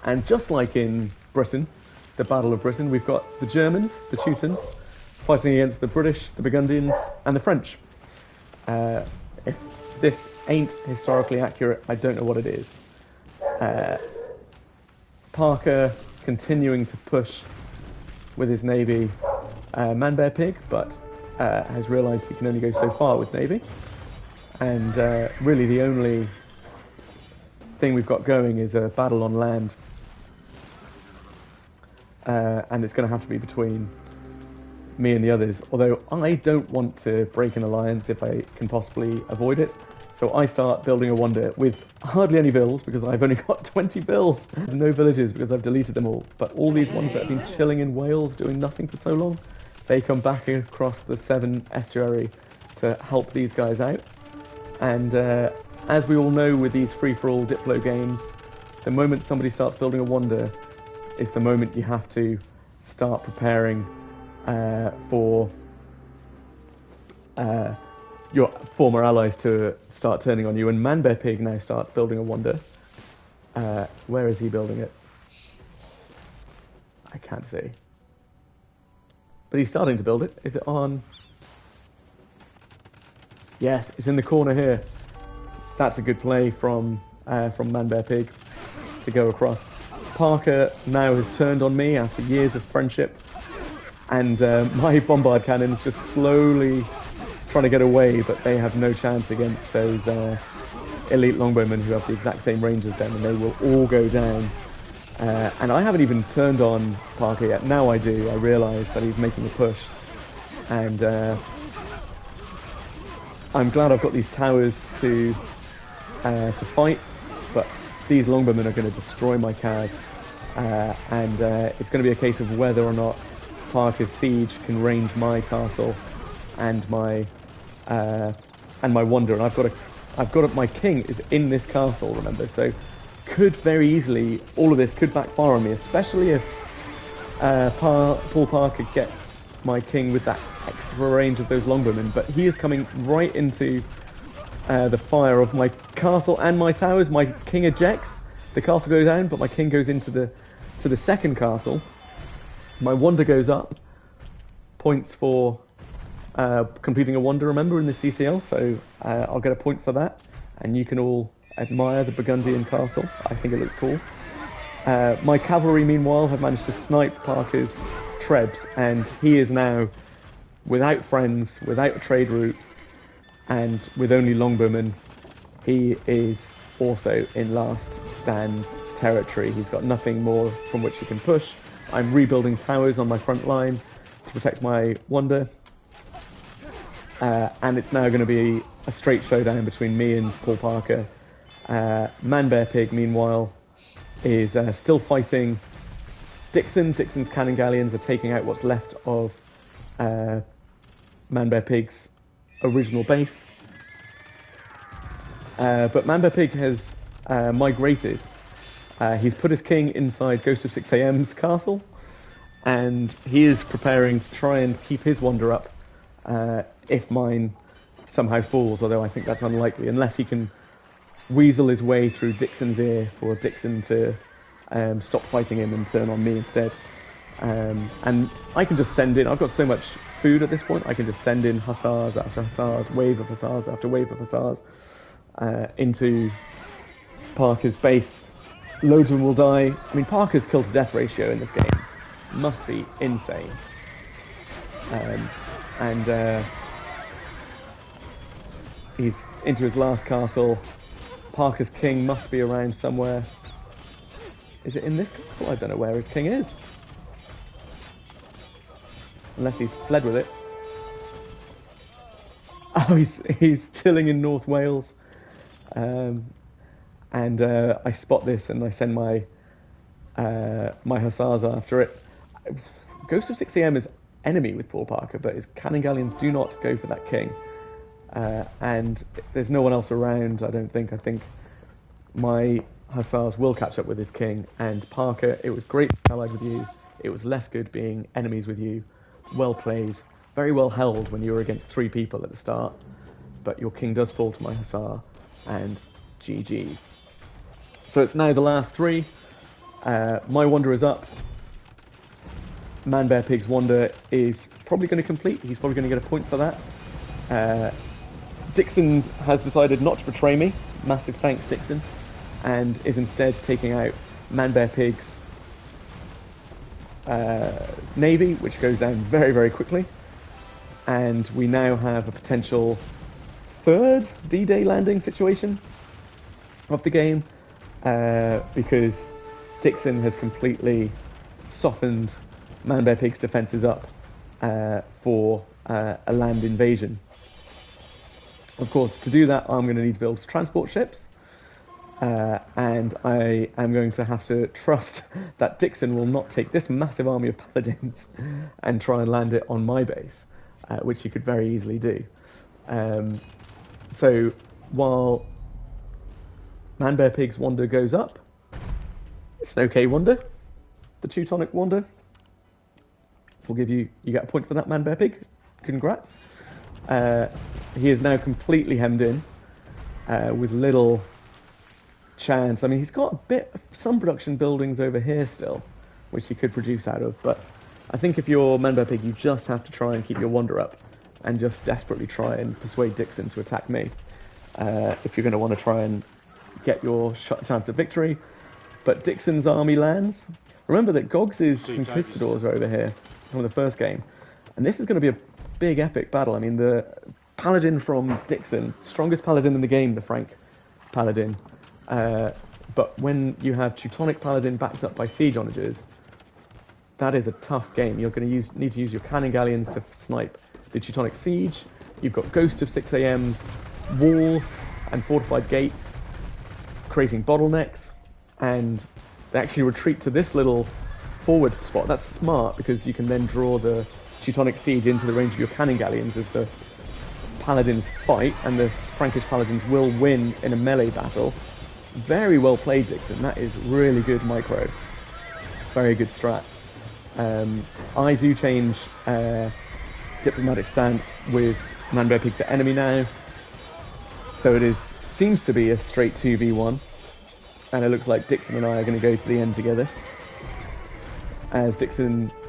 and just like in Britain, the Battle of Britain, we've got the Germans, the Teutons, fighting against the British, the Burgundians, and the French. If this ain't historically accurate, I don't know what it is. Parker continuing to push with his navy Man Bear Pig, but has realised he can only go so far with navy. And really the only thing we've got going is a battle on land. And it's going to have to be between me and the others, although I don't want to break an alliance if I can possibly avoid it. So I start building a wonder with hardly any bills, because I've only got 20 bills, and no villages because I've deleted them all. But all these ones that have been chilling in Wales doing nothing for so long, they come back across the Severn estuary to help these guys out. And as we all know with these free-for-all Diplo games, the moment somebody starts building a wonder is the moment you have to start preparing for your former allies to start turning on you. And Man Bear Pig now starts building a wonder. Where is he building it? I can't see. But he's starting to build it. Is it on? Yes, it's in the corner here. That's a good play from Man Bear Pig to go across. Parker now has turned on me after years of friendship, and my bombard cannons just slowly trying to get away, but they have no chance against those elite longbowmen who have the exact same range as them, and they will all go down. And I haven't even turned on Parker yet. Now I do. I realise that he's making a push, and I'm glad I've got these towers to fight, but these longbowmen are going to destroy my cav, and it's going to be a case of whether or not Parker's siege can range my castle and my wonder, and I've got my king is in this castle, remember, so could very easily, all of this could backfire on me, especially if Paul Parker gets my king with that extra range of those longbowmen, but he is coming right into the fire of my castle and my towers. My king ejects, the castle goes down, but my king goes into the second castle. My wonder goes up, points for completing a wonder, remember, in the CCL, so I'll get a point for that, and you can all admire the Burgundian castle. I think it looks cool. My cavalry, meanwhile, have managed to snipe Parker's trebs, and he is now without friends, without a trade route, and with only longbowmen. He is also in last stand territory. He's got nothing more from which he can push. I'm rebuilding towers on my front line to protect my wonder. And it's now going to be a straight showdown between me and Paul Parker. Man Bear Pig, meanwhile, is still fighting Dixon. Dixon's cannon galleons are taking out what's left of Man Bear Pig's original base. But Man Bear Pig has migrated. He's put his king inside Ghost of 6 AM's castle, and he is preparing to try and keep his wonder up if mine somehow falls, although I think that's unlikely, unless he can weasel his way through Dixon's ear for Dixon to stop fighting him and turn on me instead. And I can just send in, I've got so much food at this point, I can just send in hussars after hussars, wave of hussars after wave of hussars into Parker's base. Loads of them will die. I mean, Parker's kill to death ratio in this game must be insane. He's into his last castle. Parker's king must be around somewhere. Is it in this castle? I don't know where his king is. Unless he's fled with it. Oh, he's chilling in North Wales. I spot this and I send my my hussars after it. Ghost of 6 AM is enemy with Paul Parker, but his cannon galleons do not go for that king. And there's no one else around, I don't think. I think my hussars will catch up with his king. And Parker, it was great allied with you. It was less good being enemies with you. Well played. Very well held when you were against 3 people at the start. But your king does fall to my hussar. And GG's. So it's now the last 3. My wonder is up. Man Bear Pig's wonder is probably going to complete. He's probably going to get a point for that. Dixon has decided not to betray me. Massive thanks, Dixon. And is instead taking out Man Bear Pig's navy, which goes down very, very quickly. And we now have a potential 3rd D-Day landing situation of the game, because Dixon has completely softened Man Bear Pig's defences up for a land invasion. Of course, to do that, I'm going to need to build transport ships, and I am going to have to trust that Dixon will not take this massive army of paladins and try and land it on my base, which he could very easily do. So while Man Bear Pig's wonder goes up, it's an okay wonder. The Teutonic wonder. We'll give you get a point for that, Man Bear Pig. Congrats. He is now completely hemmed in, with little chance. I mean, he's got some production buildings over here still, which he could produce out of, but I think if you're Man Bear Pig, you just have to try and keep your wonder up, and just desperately try and persuade Dixon to attack me, if you're going to want to try and get your chance of victory. But Dixon's army lands. Remember that Goggs' conquistadors are over here from the first game, and this is going to be a big epic battle. I mean, the paladin from Dixon, strongest paladin in the game, the Frank paladin, but when you have Teutonic paladin backed up by siege onagers, that is a tough game. You're going to need to use your cannon galleons to snipe the Teutonic siege. You've got Ghost of 6 AM's walls and fortified gates creating bottlenecks, and they actually retreat to this little forward spot. That's smart because you can then draw the Teutonic Siege into the range of your cannon galleons as the paladins fight, and the Frankish paladins will win in a melee battle. Very well played, Dixon. That is really good micro. Very good strat. I do change diplomatic stance with man bear pig to enemy now, so it seems to be a straight 2v1, and it looks like Dixon and I are going to go to the end together. As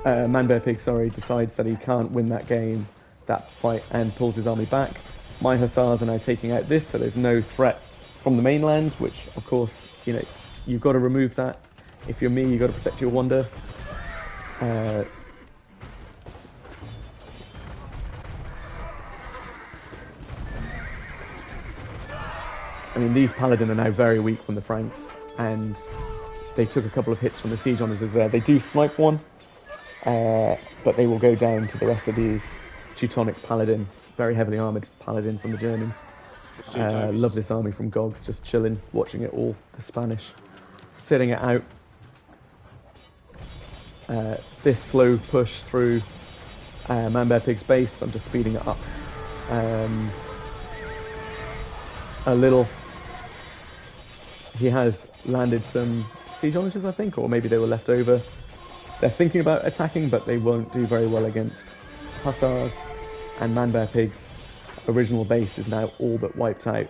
man bear pig, decides that he can't win that fight, and pulls his army back. My hussars are now taking out this, so there's no threat from the mainland, which of course, you've got to remove that. If you're me, you've got to protect your wonder. I mean, these paladin are now very weak from the Franks, and they took a couple of hits from the siege honors there. They do snipe one, but they will go down to the rest of these Teutonic paladin, very heavily armoured paladin from the Germans. Love this army from Gogs, just chilling, watching it all. The Spanish sitting it out. This slow push through man bear pig's base, I'm just speeding it up a little. He has landed some siege honors, I think, or maybe they were left over. They're thinking about attacking, but they won't do very well against hussars, and man bear pig's original base is now all but wiped out,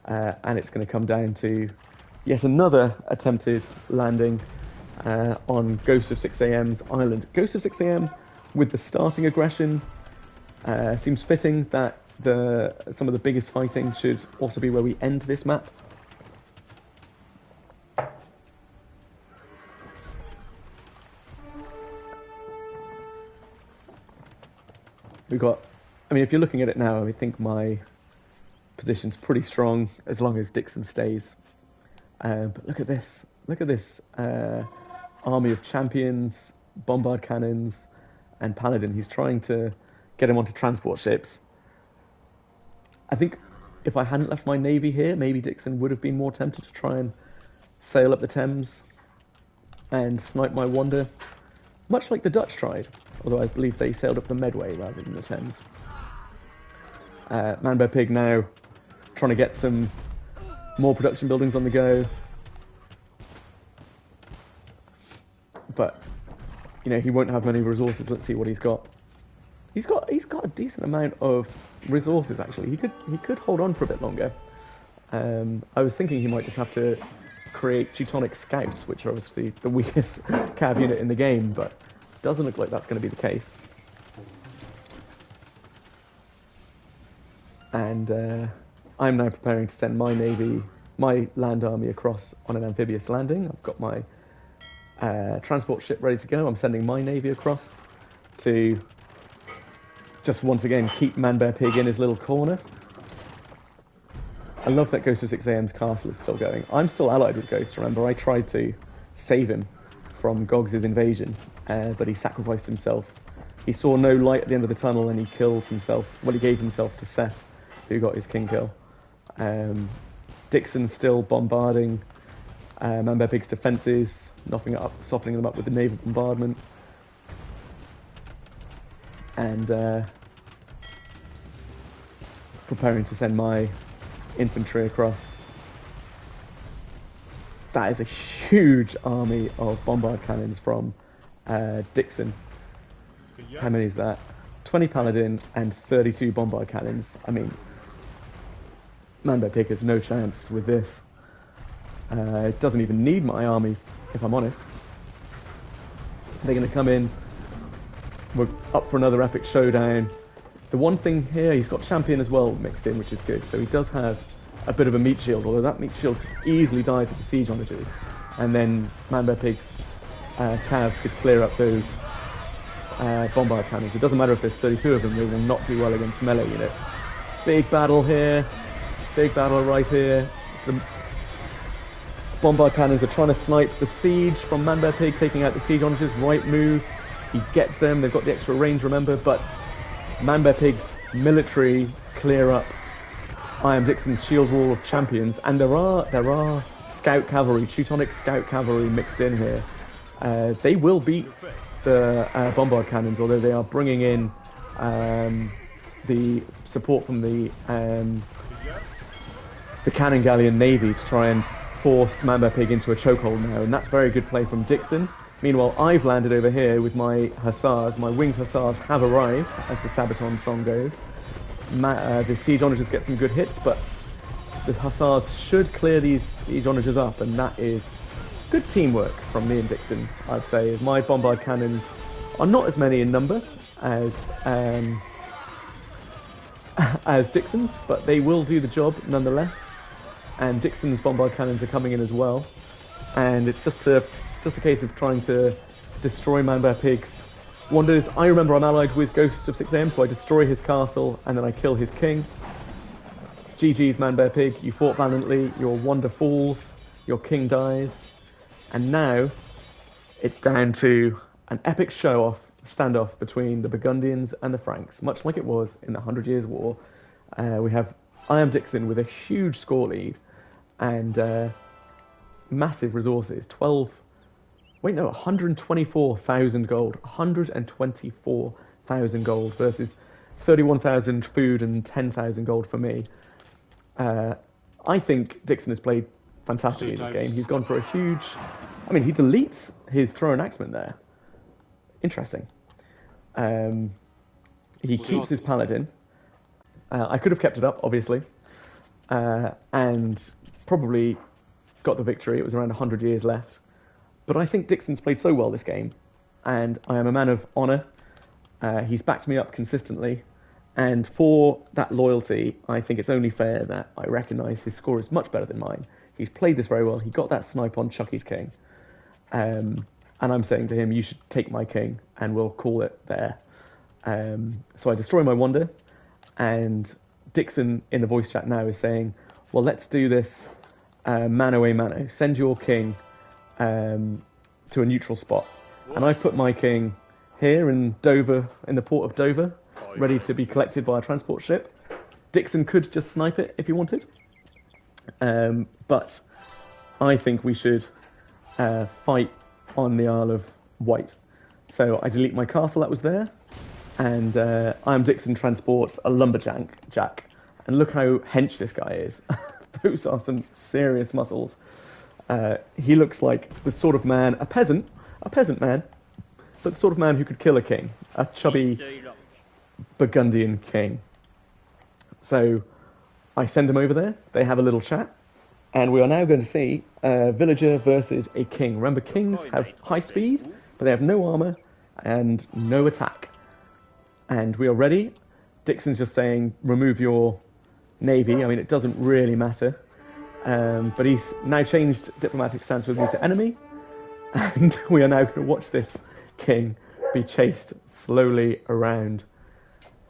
and it's going to come down to yet another attempted landing on Ghost of 6am's island. Ghost of 6am with the starting aggression seems fitting that some of the biggest fighting should also be where we end this map. We've got, I mean, if you're looking at it now, I think my position's pretty strong as long as Dixon stays. But look at this army of champions, bombard cannons, and paladin. He's trying to get him onto transport ships. I think if I hadn't left my navy here, maybe Dixon would have been more tempted to try and sail up the Thames and snipe my wonder, much like the Dutch tried, although I believe they sailed up the Medway rather than the Thames. Man bear pig now trying to get some more production buildings on the go, but he won't have many resources. Let's see what he's got. He's got a decent amount of resources actually. He could hold on for a bit longer. I was thinking he might just have to create Teutonic scouts, which are obviously the weakest cav unit in the game, but doesn't look like that's going to be the case. And I'm now preparing to send my land army across on an amphibious landing. I've got my transport ship ready to go. I'm sending my navy across to just once again keep man bear pig in his little corner. I love that Ghost of 6am's castle is still going. I'm still allied with Ghost, remember? I tried to save him from Gogs' invasion, but he sacrificed himself. He saw no light at the end of the tunnel and he killed himself. Well, he gave himself to Seth, who got his king kill. Dixon's still bombarding man bear pig's defences, softening them up with the naval bombardment. And preparing to send my infantry across. That is a huge army of bombard cannons from Dixon. How many is that? 20 paladin and 32 bombard cannons. I mean, man bear pig has no chance with this. It doesn't even need my army, if I'm honest. They're going to come in. We're up for another epic showdown. The one thing here, he's got champion as well mixed in, which is good. So he does have a bit of a meat shield, although that meat shield could easily die to the siege onagers. And then man bear pig's cav could clear up those bombard cannons. It doesn't matter if there's 32 of them, they will not do well against melee units. Big battle here. Big battle right here. The bombard cannons are trying to snipe the siege from man bear pig, taking out the siege onagers. Right move. He gets them. They've got the extra range, remember, but man bear pig's military clear up I am Dixon's shield wall of champions, and there are scout cavalry, Teutonic scout cavalry mixed in here. they will beat the bombard cannons, although they are bringing in the support from the cannon galleon navy to try and force Mamba Pig into a chokehold now, and that's very good play from Dixon. Meanwhile, I've landed over here with my hussars. My winged hussars have arrived, as the Sabaton song goes. The siege onagers get some good hits, but the hussars should clear these siege onagers up, and that is good teamwork from me and Dixon, I'd say. As my bombard cannons are not as many in number as Dixon's, but they will do the job nonetheless. And Dixon's bombard cannons are coming in as well, and it's just a case of trying to destroy Manbear Pig's wonders. I remember I'm allied with Ghost of 6am, so I destroy his castle and then I kill his king. GG's Manbear Pig, you fought valiantly, your wonder falls, your king dies, and now it's down to an epic standoff between the Burgundians and the Franks, much like it was in the 100 Years' War. We have I Am Dixon with a huge score lead and massive resources, 124,000 gold, 124,000 gold versus 31,000 food and 10,000 gold for me. I think Dixon has played fantastically in this game. He's gone for a huge... I mean, he deletes his thrown axeman there. Interesting. He keeps his paladin. I could have kept it up, obviously, and probably got the victory. It was around 100 years left. But I think Dixon's played so well this game, and I am a man of honour. He's backed me up consistently, and for that loyalty, I think it's only fair that I recognise his score is much better than mine. He's played this very well. He got that snipe on Chucky's king, and I'm saying to him, you should take my king, and we'll call it there. So I destroy my wonder, and Dixon in the voice chat now is saying, well, let's do this mano a mano. Send your king to a neutral spot. And I've put my king here in Dover, in the port of Dover, ready to be collected by a transport ship. Dixon could just snipe it if he wanted. But I think we should fight on the Isle of Wight. So I delete my castle that was there, and I Am Dixon transports a lumberjack. And look how hench this guy is. Those are some serious muscles. He looks like the sort of man, a peasant man, but the sort of man who could kill a king, a chubby Burgundian king. So I send him over there, they have a little chat, and we are now going to see a villager versus a king. Remember, kings have high speed, but they have no armour and no attack. And we are ready. Dixon's just saying, remove your navy. I mean, it doesn't really matter. But he's now changed diplomatic stance with his enemy, and we are now going to watch this king be chased slowly around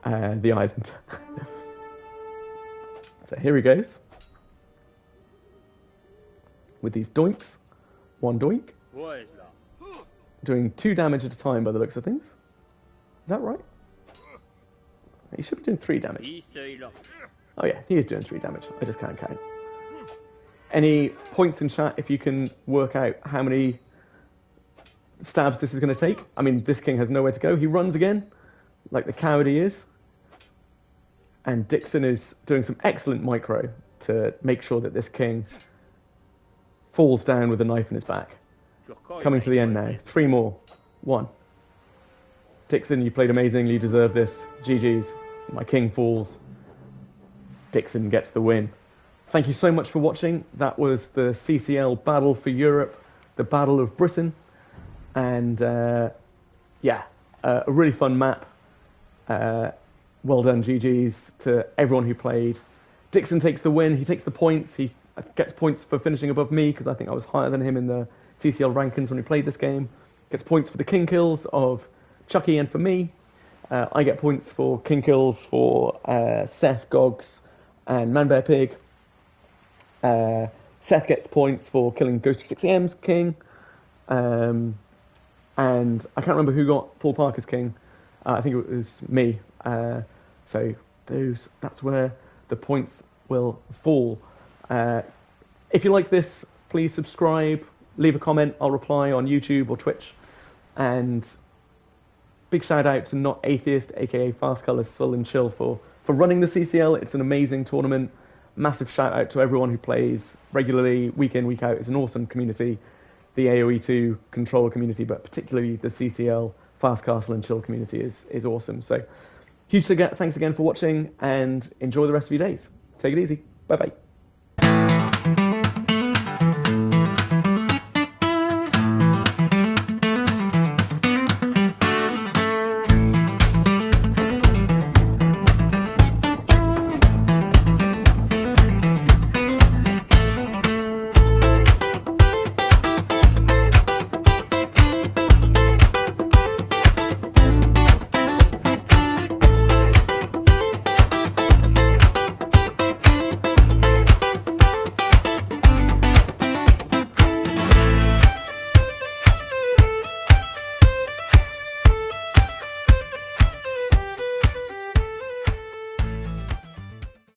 the island. So here he goes, with these doinks. One doink. Doing 2 damage at a time by the looks of things. Is that right? He should be doing 3 damage. Oh yeah, he is doing 3 damage. I just can't count. Any points in chat if you can work out how many stabs this is going to take? I mean, this king has nowhere to go. He runs again, like the coward he is. And Dixon is doing some excellent micro to make sure that this king falls down with a knife in his back. Coming to the end now. 3 more. 1. Dixon, you played amazingly. You deserve this. GG's. My king falls. Dixon gets the win. Thank you so much for watching. That was the CCL Battle for Europe, the Battle of Britain. And yeah, a really fun map. Well done, GG's, to everyone who played. Dixon takes the win. He takes the points. He gets points for finishing above me because I think I was higher than him in the CCL rankings when we played this game. Gets points for the king kills of Chucky and for me. I get points for king kills for Seth, Gogs, and Manbear Pig. Seth gets points for killing Ghost of 6am's king. And I can't remember who got Paul Parker's king. I think it was me. So that's where the points will fall. If you like this, please subscribe, leave a comment. I'll reply on YouTube or Twitch. And big shout out to Not Atheist, aka Fast Color Sul and Chill, for running the CCL. It's an amazing tournament. Massive shout out to everyone who plays regularly, week in, week out. It's an awesome community, the AoE2 controller community, but particularly the CCL Fast Castle and Chill community is awesome. So huge thanks again for watching, and enjoy the rest of your days. Take it easy. Bye bye.